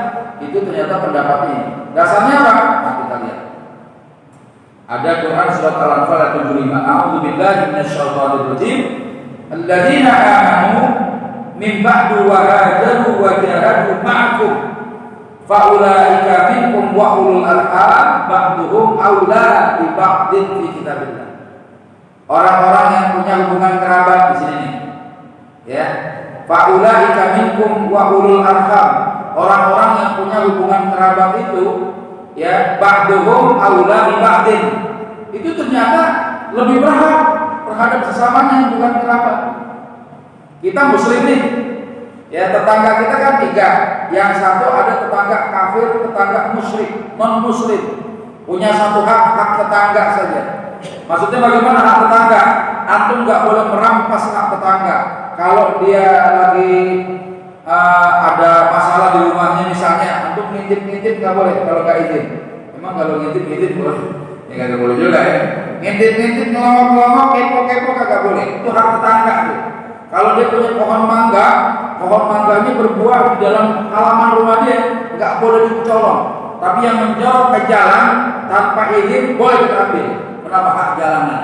itu ternyata pendapat ini. Dasarnya apa? Nah, kita lihat. Ada Quran surat Al-Anfal ayat 75. A'udzu billahi minasyaitonir rajim. Alladzina amanu min ba'du wa hajaru wa jahadu ma'akum fa ulaika minkum wa ulul arham ba'duhum aula bi ba'din fi kitabillah. Orang-orang yang punya hubungan kerabat di sini nih. Ya. Fa ulaika minkum wa ulul arham. Orang-orang yang punya hubungan kerabat itu, ya, ba'duhum aula bi ba'din. Itu ternyata lebih berhak terhadap sesamanya yang bukan kerabat. Kita muslim nih. Ya, tetangga kita kan tiga. Yang satu ada tetangga kafir, tetangga musyrik, non muslim. Punya satu hak tetangga saja. Maksudnya bagaimana hak tetangga? Antum nggak boleh merampas hak tetangga. Kalau dia lagi ada masalah di rumahnya misalnya, antum ngintip-ngintip nggak boleh kalau nggak izin. Emang kalau ngintip-ngintip boleh? Ya nggak boleh juga ya. Ngintip-ngintip, ngelomok-ngelomok, kepo-kepo kagak boleh. Itu hak tetangga tuh. Kalau dia punya pohon mangganya berbuah di dalam halaman rumah dia, nggak boleh dicolong. Tapi yang menjorok ke jalan tanpa izin boleh kita ambil. Kenapa? Hak jalanan.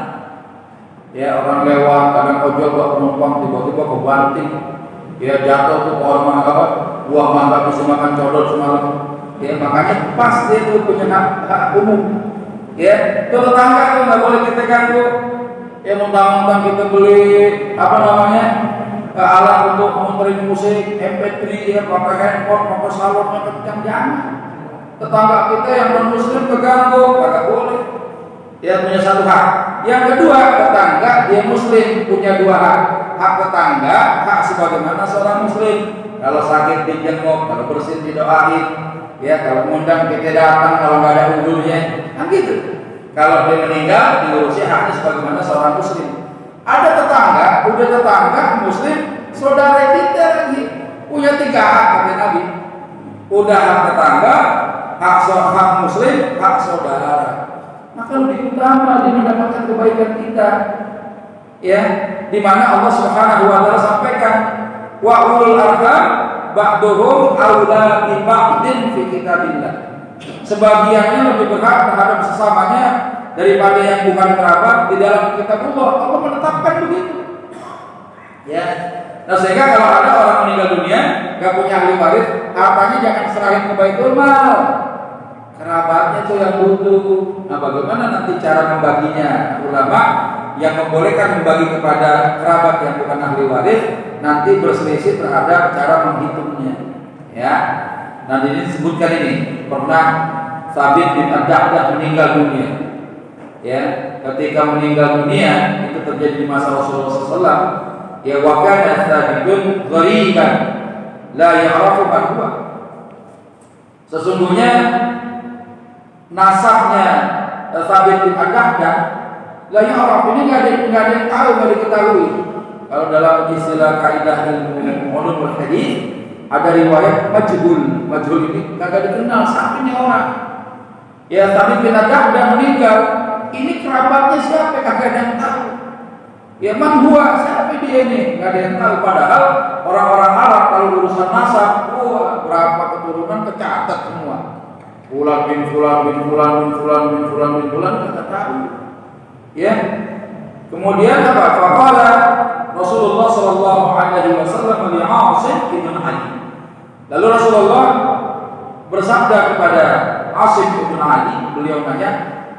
Ya, orang lewat kadang ojol buat penumpang tiba-tiba kebanting. Ya, jatuh tuh pohon mangga, buah mangga bisa makan codot semalam. Ya, makanya pas dia tuh punya hak umum. Ya, itu tetangga tuh nggak boleh kita ganggu. Ya, mentang-mentang kita beli alat untuk muterin musik, MP3, ya, pakai handphone, pakai salonnya kencang, jangan. Tetangga kita yang non muslim keganggu, kagak boleh. Dia punya satu hak. Yang kedua, tetangga dia muslim punya dua hak. Hak tetangga, hak sebagaimana seorang muslim. Kalau sakit dijenguk, kalau bersin didoain, ya kalau ngundang kita datang, kalau nggak ada udurnya, kan gitu. Kalau dia meninggal, diurusi haknya sebagaimana seorang muslim. Ada tetangga, udah tetangga muslim, saudara kita lagi punya tiga hak kata Nabi. Udah hak tetangga, hak muslim, hak saudara. Maka lebih utama dia mendapatkan kebaikan kita. Ya, di mana Allah Subhanahu wa taala sampaikan wa ulul arham ba'duhum aula bi ba'din fi kitabillah. Sebagiannya lebih berhak terhadap sesamanya daripada yang bukan kerabat di dalam kitab Allah. Allah menetapkan begitu. Ya. Nah, sehingga kalau ada orang meninggal dunia gak punya ahli waris, hartanya jangan serahin ke Baitul Mal. Kerabatnya itu yang butuh. Nah, bagaimana nanti cara membaginya? Ulama yang membolehkan membagi kepada kerabat yang bukan ahli waris nanti berselisih terhadap cara menghitungnya. Ya. Nah ini disebutkan ini pernah Sabit bin Ad-Dahdah meninggal dunia. Ya, ketika meninggal dunia itu terjadi di masa Rasulullah SAW. Ya wa kana Sabitun ghariban la ya'rafu man huwa. Sesungguhnya nasabnya Sabit bin Ad-Dahdah la ya'rafu, ini enggak ada yang tahu, enggak diketahui. Kalau dalam istilah kaidah ilmu ulumul hadis ada riwayat majhul. Majhul ini kagak dikenal siapa ini orang. Ya Sabit bin Ad-Dahdah meninggal, ini kerabatnya siapa kagak ada yang tahu. Ya man huwa, siapa dia ini? Enggak ada yang tahu. Padahal orang-orang Arab kalau urusan nasab, berapa keturunan kecatat semua. Fulan bin fulan bin fulan bin fulan bin fulan bin fulan kagak tahu. Ya. Kemudian apa? Faqala Rasulullah sallallahu alaihi wasallam li Asim bin Ali. Lalu Rasulullah bersabda kepada Asim bin Ali, beliau tanya,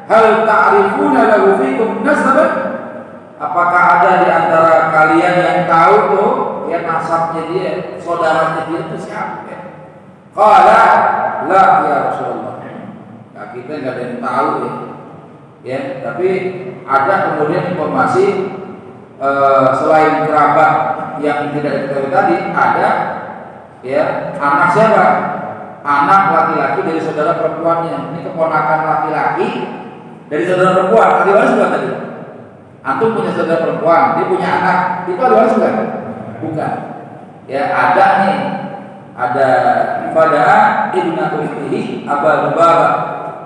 "Hal ta'rifuna lahu fikum nasaban?" Apakah ada di antara kalian yang tahu tuh ya nasabnya dia, saudaranya dia itu siapa? Qala la ya Rasulullah. Nah, kita enggak ada yang tahu ya. Ya, tapi ada kemudian informasi selain kerabat yang tidak diketahui tadi, ada ya anak siapa? Anak laki-laki dari saudara perempuannya. Ini keponakan laki-laki dari saudara perempuan. Ahli waris bukan tadi? Antum punya saudara perempuan, dia punya anak, itu ahli waris bukan? Bukan. Ya ada nih, ada Fadaa ibnu Ukhtihi Abu Lubabah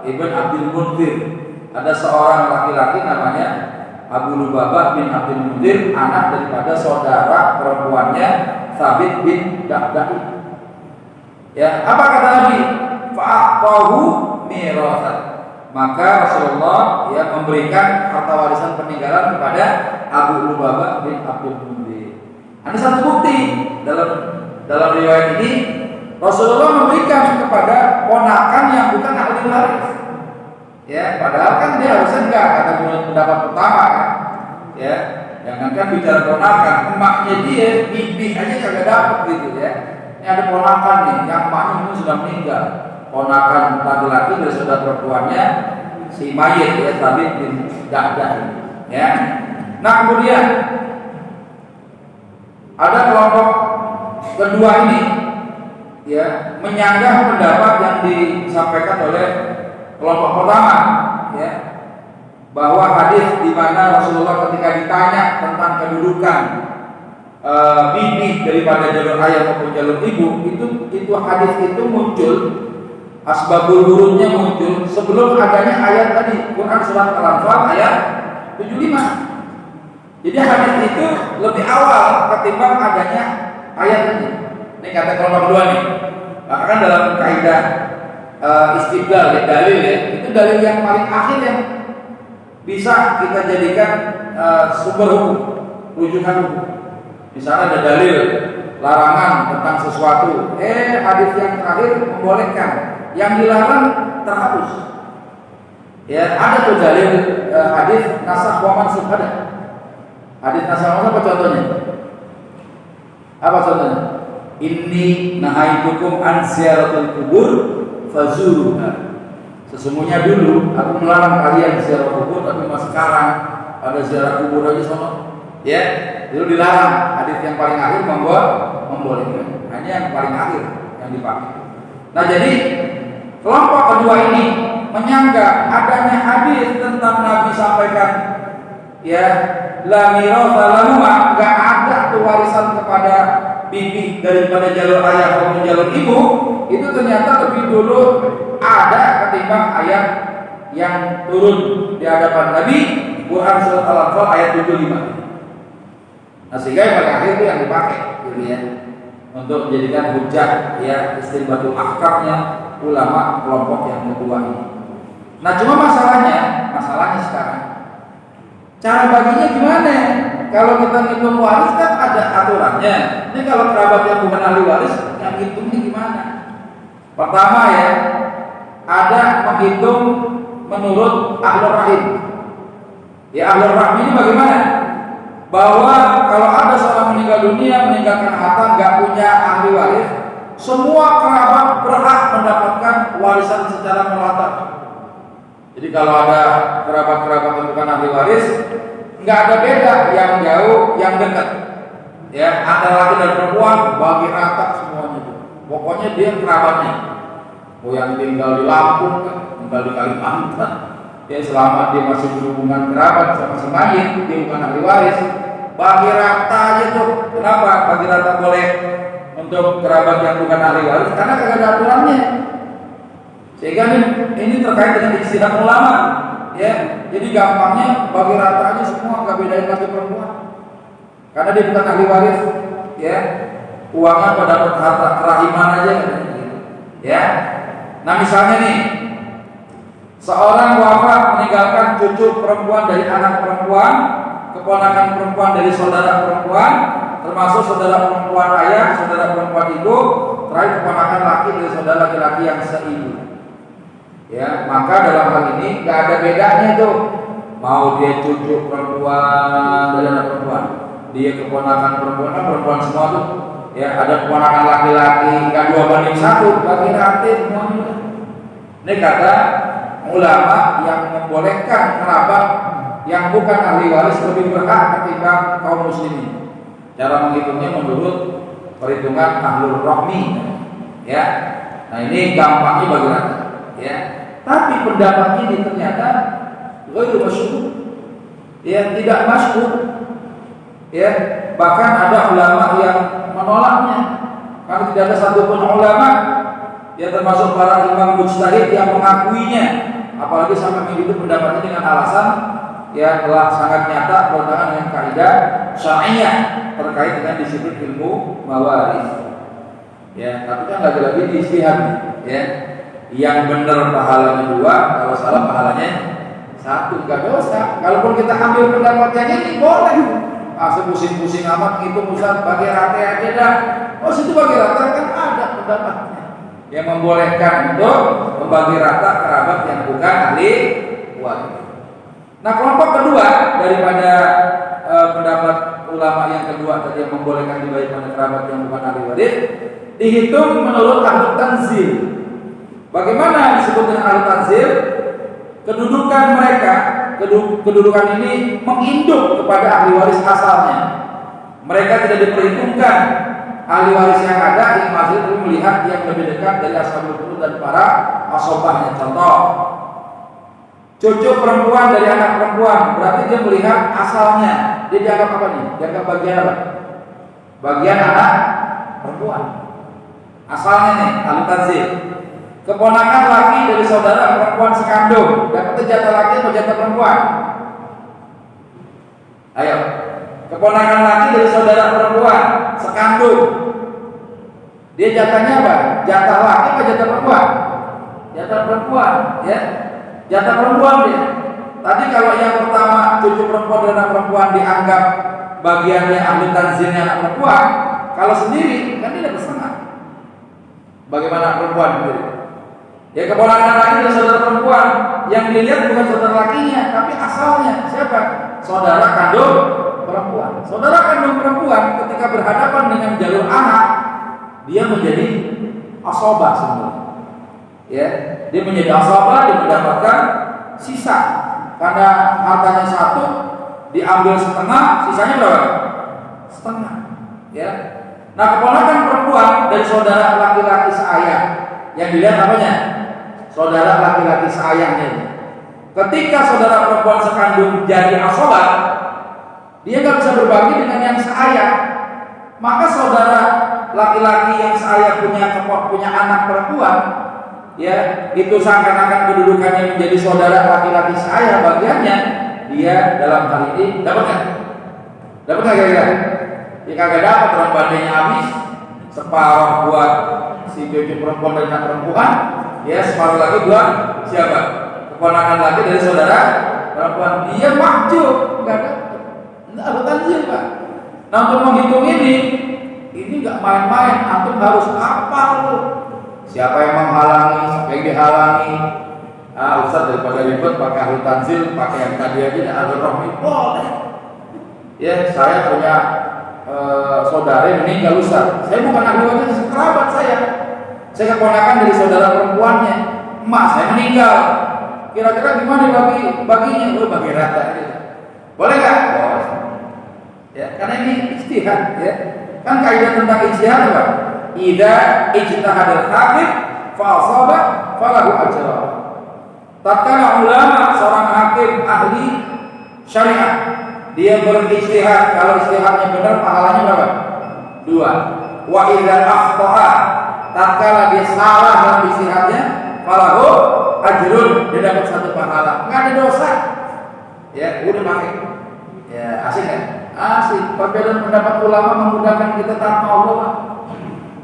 ibn Abdul Munzir. Ada seorang laki-laki namanya Abu Lubabah bin Abdul Munzir, anak daripada saudara perempuannya Sabit bin Dahdah. Ya, apa kata Nabi? Fa'aqahu mirasan. Maka Rasulullah ya memberikan harta warisan peninggalan kepada Abu Lubabah bin Abdul Munzir. Ada satu bukti dalam riwayat ini, Rasulullah memberikan kepada ponakan yang bukan ahli waris. Ya, padahal kan dia harusnya enggak, kata menurut pendapat pertama kan. Ya, jangankan bicara ponakan, emaknya dia, bibi aja kagak dapat gitu ya. Ini ada ponakan nih, yang emaknya sudah meninggal. Ponakan laki-laki dari saudara perempuannya si mayit ya Sabit bin Dahdah ya. Nah kemudian ada kelompok kedua ini ya menyanggah pendapat yang disampaikan oleh kelompok pertama ya, bahwa hadis di mana Rasulullah ketika ditanya tentang kedudukan bibi daripada jalur ayah maupun jalur ibu, itu hadis itu muncul, asbabul wurudnya muncul sebelum adanya ayat tadi, Quran surat Al-Anfal ayat 75. Jadi hadis itu lebih awal ketimbang adanya ayat ini. Ini kata kelompok kedua nih. Bahkan dalam kaidah istidlal ya, dalil ya, itu dalil yang paling akhir yang bisa kita jadikan sumber hukum, rujukan hukum. Misalnya ada dalil larangan tentang sesuatu, hadis yang terakhir membolehkan, yang dilarang terhapus. Ya, ada tuh dalil hadis nasakh wa mansukh ada. Hadis nasakh apa contohnya? Apa contohnya? Inni nahaitukum an ziyaratul kubur fazuruha. Sesungguhnya dulu aku melarang kalian ziarah kubur, tapi mas sekarang ada ziarah kubur aja sono. Ya, dulu dilarang. Hadis yang paling akhir membolehkan. Hanya yang paling akhir yang dipakai. Nah, jadi kelompok kedua ini menyanggah adanya hadis tentang Nabi sampaikan ya la mirasa lahuma, enggak ada tuh warisan kepada bibi daripada jalur ayah maupun jalur ibu, itu ternyata lebih dulu ada ketimbang ayat yang turun di hadapan Nabi, Quran surat Al-Anfal ayat 75. Nah, sehingga yang paling akhir itu yang dipakai gitu ya, untuk menjadikan hujah ya istinbatul ahkamnya ulama kelompok yang kedua ini. Nah, cuma masalahnya sekarang cara baginya gimana? Kalau kita ngitung waris kan ada aturannya. Ini kalau kerabat yang bukan ahli waris, yang ngitungnya gimana? Pertama ya, ada menghitung menurut ahlur rahim. Ya, ahlur rahim ini bagaimana? Bahwa kalau ada seorang meninggal dunia meninggalkan harta nggak punya ahli waris, semua kerabat berhak mendapatkan warisan secara merata. Jadi kalau ada kerabat-kerabat yang bukan ahli waris, nggak ada beda yang jauh, yang dekat. Ya, ada laki dan perempuan bagi rata semuanya. Pokoknya dia kerabatnya. Mau yang tinggal di Lampung, tinggal di Kalimantan, ya selama dia masih berhubungan kerabat sama mayit, dia bukan ahli waris, bagi rata aja tuh. Kenapa bagi rata boleh untuk kerabat yang bukan ahli waris? Karena kagak ada aturannya. Sehingga ini terkait dengan ijtihad ulama, ya. Jadi gampangnya bagi rata aja semua, nggak bedain laki perempuan. Karena dia bukan ahli waris, ya. Uangnya pada harta kerahiman aja, ya. Nah misalnya nih, seorang wafat meninggalkan cucu perempuan dari anak perempuan, keponakan perempuan dari saudara perempuan, termasuk saudara perempuan ayah, saudara perempuan ibu, terakhir keponakan laki dari saudara laki-laki yang seibu. Ya, maka dalam hal ini nggak ada bedanya tuh, mau dia cucu perempuan dari anak perempuan, dia keponakan perempuan, kan perempuan semua tuh. Ya, ada keponakan laki-laki, nggak 2:1, bagi rata semuanya. Ini kata ulama yang membolehkan kerabat yang bukan ahli waris lebih berhak ketimbang kaum muslimin. Cara menghitungnya menurut perhitungan ahlul rahmi, ya. Nah ini gampangnya bagi rata, ya. Tapi pendapat ini ternyata ghairu masyhur, ya, tidak masyhur, ya. Bahkan ada ulama yang menolaknya, karena tidak ada satupun ulama, ya termasuk para imam mujtahid yang mengakuinya, apalagi sampai menyebut pendapatnya dengan alasan ya telah sangat nyata bertentangan dengan kaidah syariah terkait dengan disiplin ilmu mawaris. Ya, tapi kan lagi-lagi ijtihad, ya. Yang benar pahalanya 2, kalau salah pahalanya 1, enggak dosa. Kalaupun kita ambil pendapat yang ini boleh. Pusing-pusing amat itu Ustaz bagi rata aja dah. Oh situ bagi rata kan ada pendapatnya yang membolehkan untuk membagi rata kerabat yang bukan ahli waris. Nah kelompok kedua daripada pendapat ulama yang kedua tadi yang membolehkan dibagi pada kerabat yang bukan ahli waris, dihitung menurut ahli tanzil. Bagaimana disebut dengan ahli tanzil? Kedudukan mereka, kedudukan ini menginduk kepada ahli waris asalnya. Mereka tidak diperhitungkan ahli waris yang ada yang masih melihat yang lebih dekat dari ashabul furud dan para asobahnya. Contoh, cucu perempuan dari anak perempuan, berarti dia melihat asalnya. Dia dianggap apa nih? Dianggap bagian apa? Bagian anak perempuan. Asalnya nih, ahli tanzil. Keponakan laki dari saudara perempuan sekandung, dapat jatah laki atau jatah perempuan? Ayo, keponakan laki dari saudara perempuan sekandung, dia jatahnya apa? Jatah laki atau jatah perempuan? Jatah perempuan, ya. Jatah perempuan dia. Tadi kalau yang pertama cucu perempuan dan anak perempuan dianggap bagiannya ahli tanzilnya anak perempuan, kalau sendiri kan dia dapat setengah. Bagaimana perempuan sendiri? Ya keponakan laki dari saudara perempuan yang dilihat bukan saudara lakinya, tapi asalnya siapa? Saudara kandung perempuan. Saudara kandung perempuan ketika berhadapan dengan jalur anak, dia menjadi asobah semua. Ya, dia menjadi asobah, dia mendapatkan sisa. Karena hartanya 1 diambil setengah, sisanya berapa? Setengah. Ya. Nah keponakan perempuan dari saudara laki-laki seayah, yang dilihat apanya? Saudara laki-laki seayahnya. Ketika saudara perempuan sekandung jadi asobah, dia nggak bisa berbagi dengan yang seayah. Maka saudara laki-laki yang seayah punya anak perempuan, ya itu seakan-akan kedudukannya menjadi saudara laki-laki seayah bagiannya. Dia dalam hal ini dapat nggak? Dapat nggak kira-kira? Ya kagak dapat, orang bandingnya habis. Separuh buat si cucu perempuan dan anak perempuan, ya separuh lagi buat siapa? Keponakan lagi dari saudara perempuan. Dia makjub, nggak ada tanzil Pak. Nah untuk menghitung ini nggak main-main. Antum harus hafal tuh. Siapa yang menghalangi, siapa yang dihalangi. Ustaz daripada ribet pakai ahli tanzil, pakai yang tadi aja ahli rohmi boleh. Ya saya punya saudara meninggal Ustaz. Saya bukan ahli waris, kerabat saya. Saya keponakan dari saudara perempuannya, emak saya meninggal. Kira-kira gimana baginya? Oh, bagi rata gitu. Boleh nggak? Boleh. Ya, karena ini ijtihad ya. Kan kaidah tentang ijtihad apa? Idza ijtahadal hakim fa asaba falahu ajran. Tatkala ulama seorang hakim ahli syariat dia berijtihad, kalau ijtihadnya benar pahalanya berapa? 2. Wa idza akhta'a, tatkala dia salah dalam ijtihadnya, falahu ajrun, dia dapat 1 pahala. Enggak ada dosa. Ya, udah pakai. Ya, asik kan? Asik. Perbedaan pendapat ulama memudahkan kita taat Allah.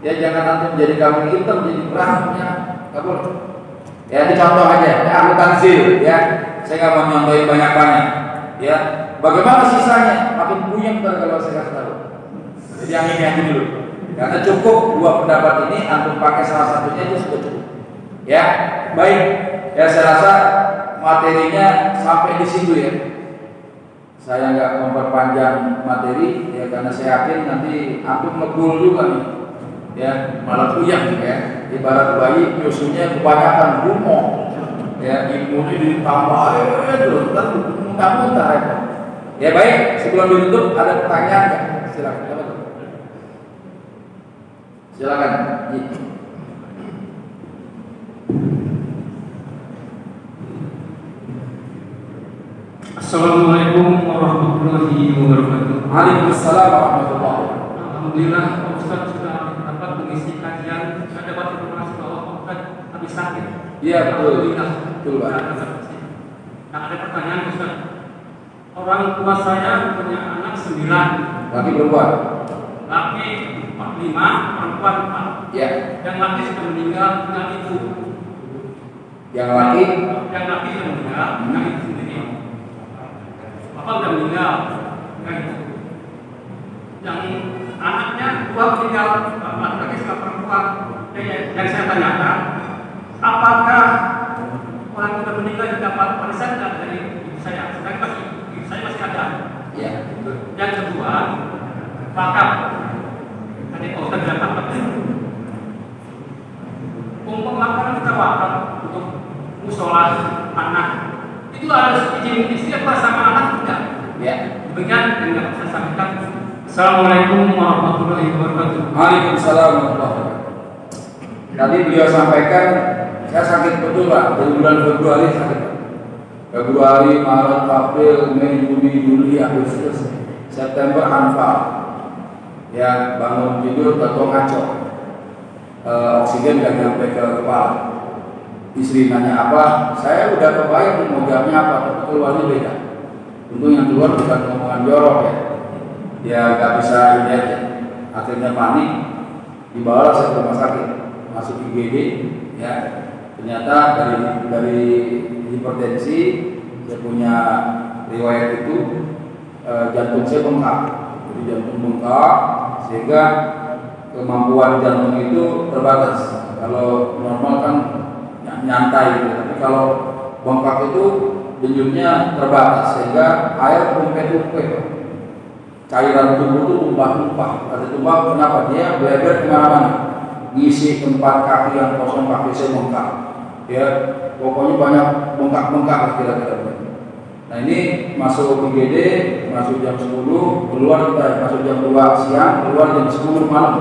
Ya, jangan nanti menjadi kambing hitam, jadi berantemnya. Enggak boleh. Ya, ini contoh aja. Ya, aku tanzil ya. Saya enggak mau nyontohin banyak-banyak. Ya, bagaimana sisanya? Makin puyeng kalau saya kasih tahu. Jadi yang ini aja dulu. Karena cukup 2 pendapat ini, antum pakai salah satunya itu sudah cukup. Ya, baik. Ya, saya rasa materinya sampai di situ ya. Saya nggak memperpanjang materi ya, karena saya yakin nanti antum ngebul juga nih. Ya, malah puyeng ya. Ibarat bayi nyusunya kebanyakan gumoh. Ya, imunnya ditambah terus muntah-muntah ya. Ya baik, sebelum ditutup ada pertanyaan nggak? Silakan. Silakan. Assalamualaikum warahmatullahi wabarakatuh. Waalaikumsalam warahmatullahi wabarakatuh. Alhamdulillah Pak Ustadz sudah dapat mengisi kajian. Saya dapat informasi bahwa Pak Ustadz habis sakit. Iya betul. Alhamdulillah. Betul Pak. Nah, ada pertanyaan Ustadz. Orang tua saya punya anak 9. Laki perempuan? Laki 45, perempuan 4. Ya. Yang laki sudah meninggal dengan ibu. Yang laki sudah meninggal dengan ibu sendiri. Bapak sudah meninggal dengan ibu. Yang anaknya 2 meninggal, laki sama perempuan. Yang saya tanyakan, apakah orang yang sudah meninggal dapat warisan dari ibu saya? Sedangkan ibu saya masih ada. ya. Yang kedua, wakaf. Tadi Pak Ustadz bilang wakaf. Umpamakan kita wakaf untuk musola anak, itu harus izin istri apa sama anak tidak? Ya. Demikian yang dapat saya sampaikan. Assalamualaikum warahmatullahi wabarakatuh. Waalaikumsalam warahmatullahi wabarakatuh. Tadi beliau sampaikan saya sakit betul Pak, dari bulan Februari sakit. Februari, Maret, April, Mei, Juni, Juli, Agustus, September anfal. Ya, bangun tidur atau ngaco. Oksigen nggak nyampe ke kepala. Istri nanya apa, saya udah kebayang mau jawabnya apa, tapi keluarnya beda. Untung yang keluar bukan ngomongan jorok ya. Ya nggak bisa ini aja. Akhirnya panik, dibawa saya ke rumah sakit, masuk IGD, ya. Ternyata dari hipertensi, saya punya riwayat itu jantung saya bengkak. Jadi jantung bengkak sehingga kemampuan jantung itu terbatas. Kalau normal kan nyantai gitu. Tapi kalau bengkak itu denyutnya terbatas sehingga air tumpah-tumpah. Cairan tubuh itu tumpah-tumpah. Ada tumpah kenapa? Dia bleber kemana-mana. Ngisi tempat kaki yang kosong, kaki saya bengkak. Ya, pokoknya banyak bengkak-bengkak kira-kira. Nah ini masuk IGD, masuk jam 10, keluar kita masuk jam 2 siang, keluar jam 10 malam.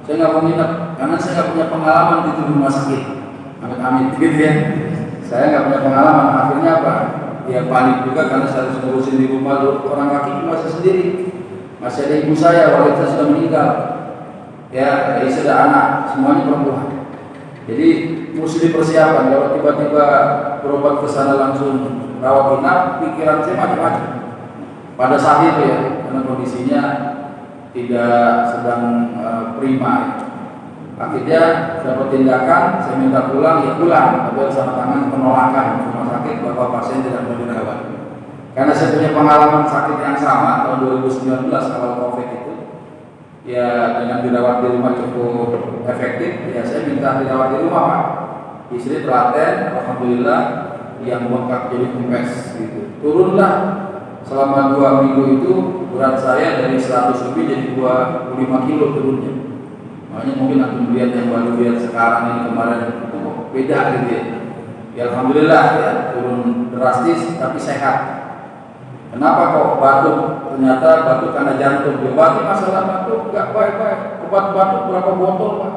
Saya nggak mau nginep karena saya nggak punya pengalaman di rumah sakit. Amit-amit gitu ya. Saya nggak punya pengalaman. Akhirnya apa? Ya panik juga karena saya harus ngurusin di rumah orang kaki masih sendiri. Masih ada ibu saya, wanita sudah meninggal. Ya, dari sudah anak, semuanya perempuan. Jadi mesti dipersiapkan. Kalau tiba-tiba berobat ke sana langsung rawat inap, pikiran saya macam-macam. Pada saat itu ya, karena kondisinya tidak sedang prima. Akhirnya dapat tindakan, saya minta pulang, ya pulang. Tapi harus sama tangan penolakan rumah sakit bahwa pasien tidak mau dirawat. Karena saya punya pengalaman sakit yang sama tahun 2019 awal COVID itu, ya dengan dirawat di rumah cukup efektif. Ya saya minta dirawat di rumah Pak. Istri telaten, alhamdulillah, yang bengkak jadi kempes gitu. Turunlah selama 2 minggu itu berat saya dari 100 lebih jadi 25 kilo turunnya. Makanya mungkin aku lihat yang baru lihat sekarang ini kemarin itu kok beda gitu ya. Ya alhamdulillah ya turun drastis tapi sehat. Kenapa kok batuk? Ternyata batuk karena jantung. Ya batuk masalah batuk nggak baik-baik. Obat batuk berapa botol Pak?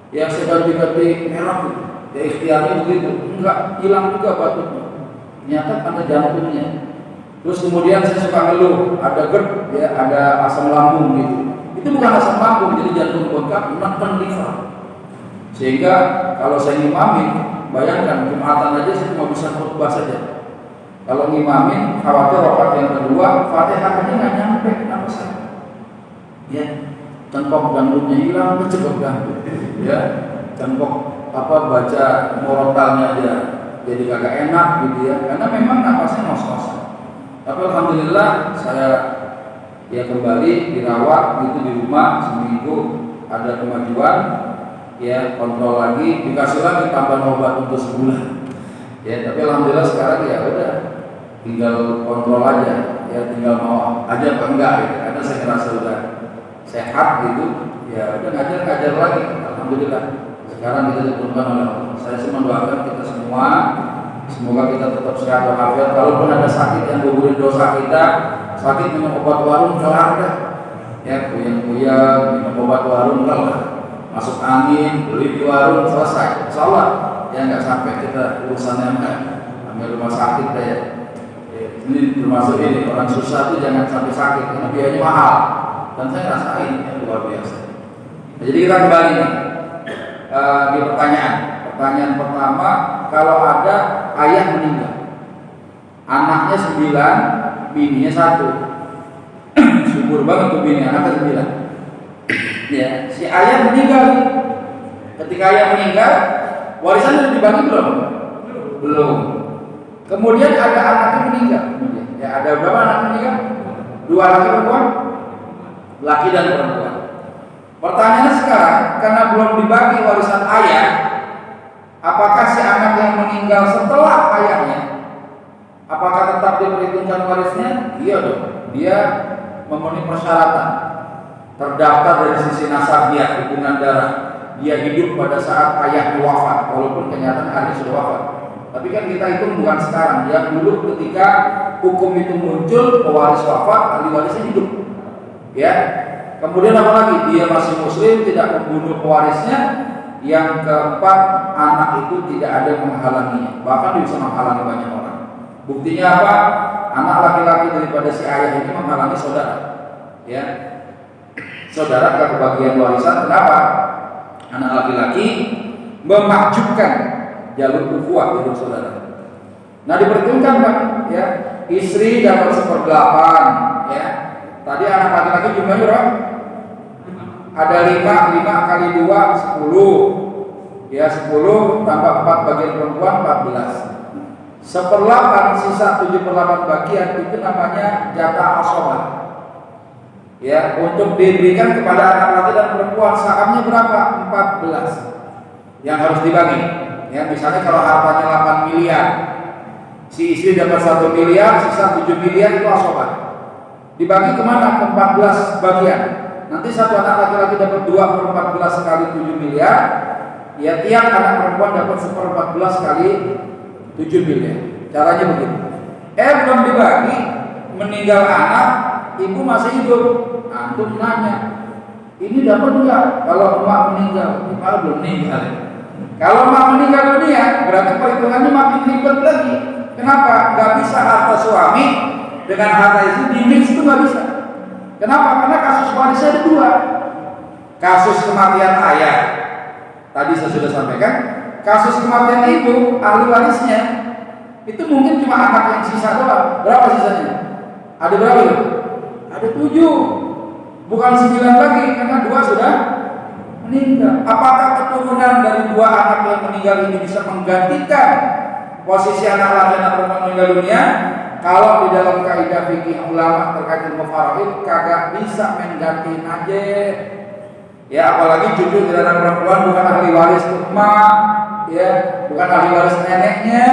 Yang saya ganti merah gitu. Ya ikhtiarnya begitu. Enggak hilang juga batuknya. Ternyata karena jantungnya. Terus kemudian saya suka ngeluh, ada GERD, ya, ada asam lambung gitu. Itu bukan asam lambung, jadi jantung bengkak, menekan liver. Sehingga kalau saya ngimamin, bayangkan Jumatan aja saya cuma bisa khutbah saja. Kalau ngimamin, khawatir rakaat yang kedua, Fatihah aja nggak nyampe, kenapa saya? Ya, cengkok gandumnya hilang, kecebok gandum. Ya, cengkok baca morotalnya aja jadi kagak enak gitu ya, karena memang napasnya ngos-ngosan. Tapi alhamdulillah saya ya kembali dirawat gitu di rumah seminggu, ada kemajuan, ya kontrol lagi, dikasih lagi tambahan obat untuk sebulan. Ya tapi alhamdulillah sekarang ya udah tinggal kontrol aja, ya tinggal mau aja apa enggak gitu. Karena saya ngerasa udah sehat gitu, ya udah ngajar lagi. Alhamdulillah sekarang kita diturunkan oleh Allah. Saya sih mendoakan kita semua, semoga kita tetap sehat walafiat. Kalaupun ada sakit yang gugurin dosa kita, sakit minum obat warung kelar dah. Ya kuyang-kuyang minum obat warung kelar. Masuk angin beli di warung selesai. Insyaallah ya nggak sampai kita urusannya ambil rumah sakit ya. Ini termasuk ini orang susah itu jangan sampai sakit karena biayanya mahal. Dan saya rasain ya, luar biasa. Nah, jadi kita kembali nih. Di pertanyaan pertama, kalau ada ayah meninggal, anaknya 9, bininya 1, subur banget tuh bini, anaknya 9. Ya, si ayah meninggal. Ketika ayah meninggal, warisan sudah dibagi belum? Belum. Kemudian ada anaknya meninggal. Ya, ada berapa anak meninggal? 2 laki perempuan, laki dan perempuan. Pertanyaannya sekarang, karena belum dibagi warisan ayah, apakah si anak yang meninggal setelah ayahnya, apakah tetap diperhitungkan warisnya? Iya dong, dia memenuhi persyaratan, terdaftar dari sisi nasabiah, hubungan darah, dia hidup pada saat ayahnya wafat, walaupun kenyataan ayahnya sudah wafat. Tapi kan kita hitung bukan sekarang, ya dulu ketika hukum itu muncul, pewaris wafat, ahli warisnya hidup, ya. Kemudian apalagi dia masih muslim, tidak membunuh pewarisnya. Yang keempat, anak itu tidak ada yang menghalanginya, bahkan bisa menghalangi banyak orang. Buktinya apa? Anak laki-laki daripada si ayah ini menghalangi saudara. Ya, saudara gak kebagian warisan. Kenapa? Anak laki-laki memakjubkan jalur ukhuwah hidup saudara. Nah diperhitungkan Pak, ya istri dapat 1/8, ya. Tadi anak laki-laki jumlahnya berapa? Ada 5 kali 2 10. Ya 10 tambah 4 bagian perempuan 14. 1/8 sisa 7/8 bagian itu namanya jatah asobah. Ya, untuk diberikan kepada anak laki dan perempuan sahamnya berapa? 14. Yang harus dibagi. Ya, misalnya kalau hartanya 8 miliar, si istri dapat 1 miliar, sisa 7 miliar itu asobah. Dibagi kemana? Ke 14 bagian. Nanti satu anak laki-laki dapat 2/14 kali 7 miliar. Ya tiap anak perempuan dapat 1/14 kali 7 miliar. Caranya begitu. Belum dibagi, meninggal anak, ibu masih hidup. Antum nanya, ini dapat enggak? Kalau emak meninggal, emak belum meninggal. Kalau emak meninggal dunia, berarti perhitungannya makin ribet lagi. Kenapa? Gak bisa harta suami dengan harta istri di mix itu nggak bisa. Kenapa? Karena kasus warisnya ada 2. Kasus kematian ayah, tadi saya sudah sampaikan. Kasus kematian ibu, ahli warisnya itu mungkin cuma anak yang sisa doang. Berapa sisanya? Ada berapa? Ada 7. Bukan 9 lagi, karena 2 sudah meninggal. Apakah keturunan dari 2 anak yang meninggal ini bisa menggantikan posisi anak laki dan perempuan meninggal dunia? Kalau di dalam kaidah fikih ulama terkait ilmu faraid kagak bisa menggantiin aja. Ya apalagi cucu dari anak perempuan bukan ahli waris emak, ya bukan ahli waris neneknya.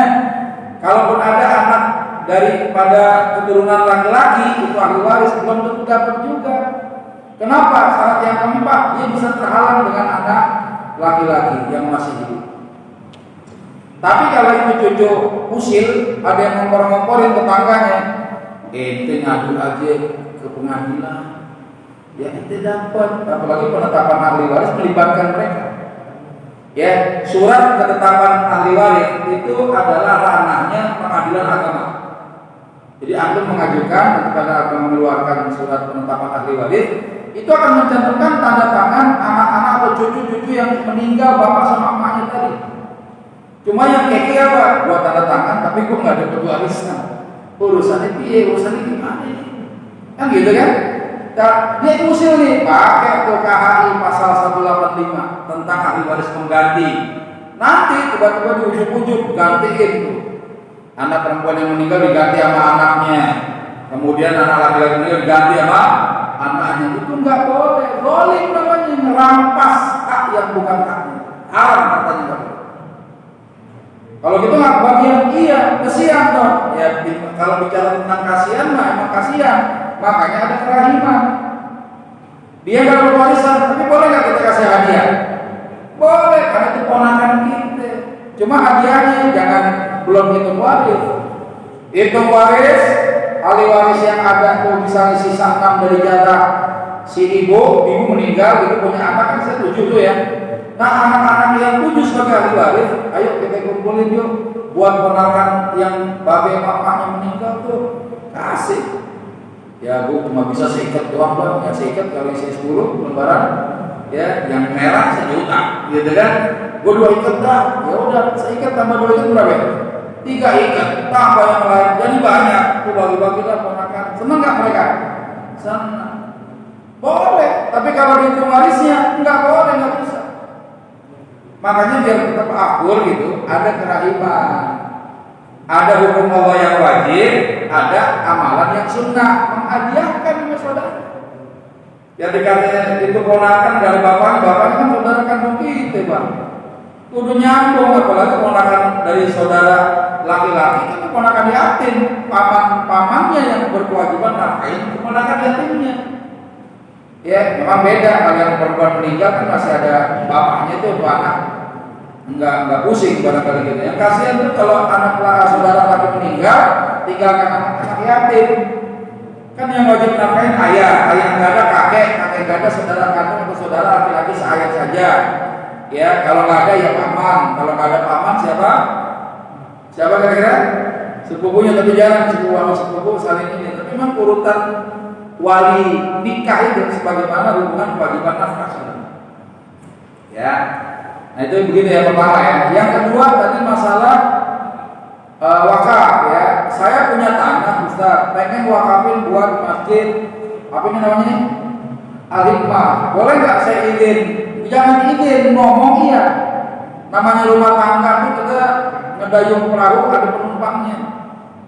Kalaupun ada anak daripada keturunan laki-laki itu ahli waris belum tentu dapat juga. Kenapa? Syarat yang keempat, dia bisa terhalang dengan anak laki-laki yang masih hidup. Tapi kalau itu cucu usil, ada yang ngompor-ngomporin tetangganya, ente ngadu aja ke pengadilan, ya ente dapat. Apalagi penetapan ahli waris melibatkan mereka. Ya, surat ketetapan ahli waris itu adalah ranahnya pengadilan agama. Jadi antum mengajukan kepada agama mengeluarkan surat penetapan ahli waris, itu akan mencantumkan tanda tangan anak-anak atau cucu-cucu yang meninggal bapak sama emaknya tadi. Cuma yang keke apa? Buat tanda tangan, tapi gue nggak dapat warisan. Urusannya piye? Urusannya gimana? Kan gitu kan? Dia usil nih, pakai tuh KHI pasal 185 tentang ahli waris pengganti. Nanti tiba-tiba di ujung-ujung gantiin tuh. Anak perempuan yang meninggal diganti sama anaknya. Kemudian anak laki-laki meninggal diganti sama anaknya. Itu nggak boleh. Zalim namanya, merampas hak yang bukan haknya. Haram katanya nggak boleh. Kalau gitu nggak bagian iya, kasihan dong. Ya kalau bicara tentang kasihan mah emang kasihan. Makanya ada kerahiman. Dia nggak berwarisan, tapi boleh nggak kita kasih hadiah? Boleh, karena itu ponakan kita. Cuma hadiahnya jangan belum hitung waris. Hitung waris, ahli waris yang ada tuh misalnya sisa 6 dari jatah si ibu meninggal, itu punya anak kan saya 7 tuh ya. Nah anak-anak yang 7 sebagai ahli waris, ayo kita kumpulin yuk buat ponakan yang babe bapaknya meninggal tuh kasih. Ya bu cuma bisa seikat doang bang, ya seikat kalau isi 10 lembaran, ya yang merah 1 juta, gitu kan? Gue 2 ikat dah, ya udah seikat tambah 2 ikat berapa? 3 ikat, tambah yang lain, jadi banyak. Tuh bagi-bagi lah ponakan, seneng nggak mereka? Seneng. Boleh, tapi kalau dihitung warisnya nggak boleh, nggak bisa. Makanya biar tetap akur gitu, ada kerahiman. Ada hukum Allah yang wajib, ada amalan yang sunnah, menghadiahkan sama saudara. Ya dikatakan itu ponakan dari bapak kan saudara kandung kita bang. Kudu nyambung, apalagi ponakan dari saudara laki-laki itu ponakan yatim, pamannya yang berkewajiban nafkahin ponakan yatimnya. Ya memang beda, kalau yang perempuan meninggal kan masih ada bapaknya itu anak. Enggak pusing barangkali gitu. Yang kasihan tuh kalau anak saudara laki meninggal, tinggalkan anak yatim. Kan yang wajib nafkahin ayah nggak ada kakek nggak ada saudara kandung atau saudara laki-laki seayah saja. Ya kalau nggak ada ya paman. Kalau nggak ada paman siapa? Siapa kira-kira? Sepupunya, tapi jarang sepupu saling ini. Tapi memang urutan wali nikah itu sebagaimana hubungan kewajiban nafkah. Ya. Nah itu begitu ya pertama ya. Yang kedua tadi masalah wakaf ya. Saya punya tanah Ustaz, pengen wakafin buat masjid. Apa ini namanya nih? Al-Hikmah. Boleh nggak saya izin? Jangan izin, ngomong iya. Namanya rumah tangga itu kita ngedayung perahu ada penumpangnya.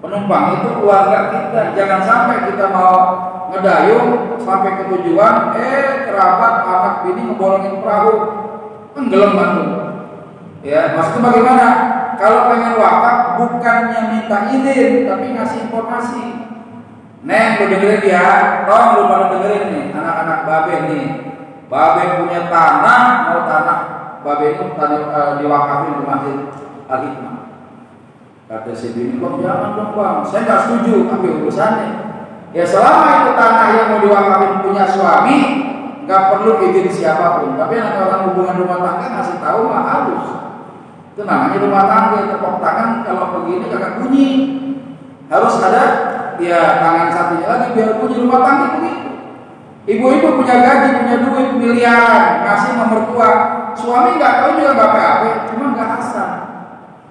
Penumpang itu keluarga kita. Jangan sampai kita mau ngedayung sampai ke tujuan, kerabat anak bini ngebolongin perahu. Tenggelam bantu. Ya, maksudnya bagaimana? Kalau pengen wakaf bukannya minta izin, tapi ngasih informasi. Neng, lu dengerin ya, tolong lu pada dengerin nih, anak-anak babe nih. Babe punya tanah, mau tanah babe itu diwakafin ke masjid Al-Hikmah. Kata si bini, bang jangan dong bang, saya nggak setuju, ambil urusannya. Ya selama itu tanah yang mau diwakafin punya suami, nggak perlu izin siapapun. Tapi anak orang hubungan rumah tangga ngasih tahu mah harus. Itu namanya rumah tangga. Tepuk tangan kalau begini kagak bunyi. Harus ada ya tangan satunya lagi biar bunyi. Rumah tangga begitu. Ibu-ibu punya gaji, punya duit miliaran, ngasih nomor tua. Suami nggak tahu juga bapak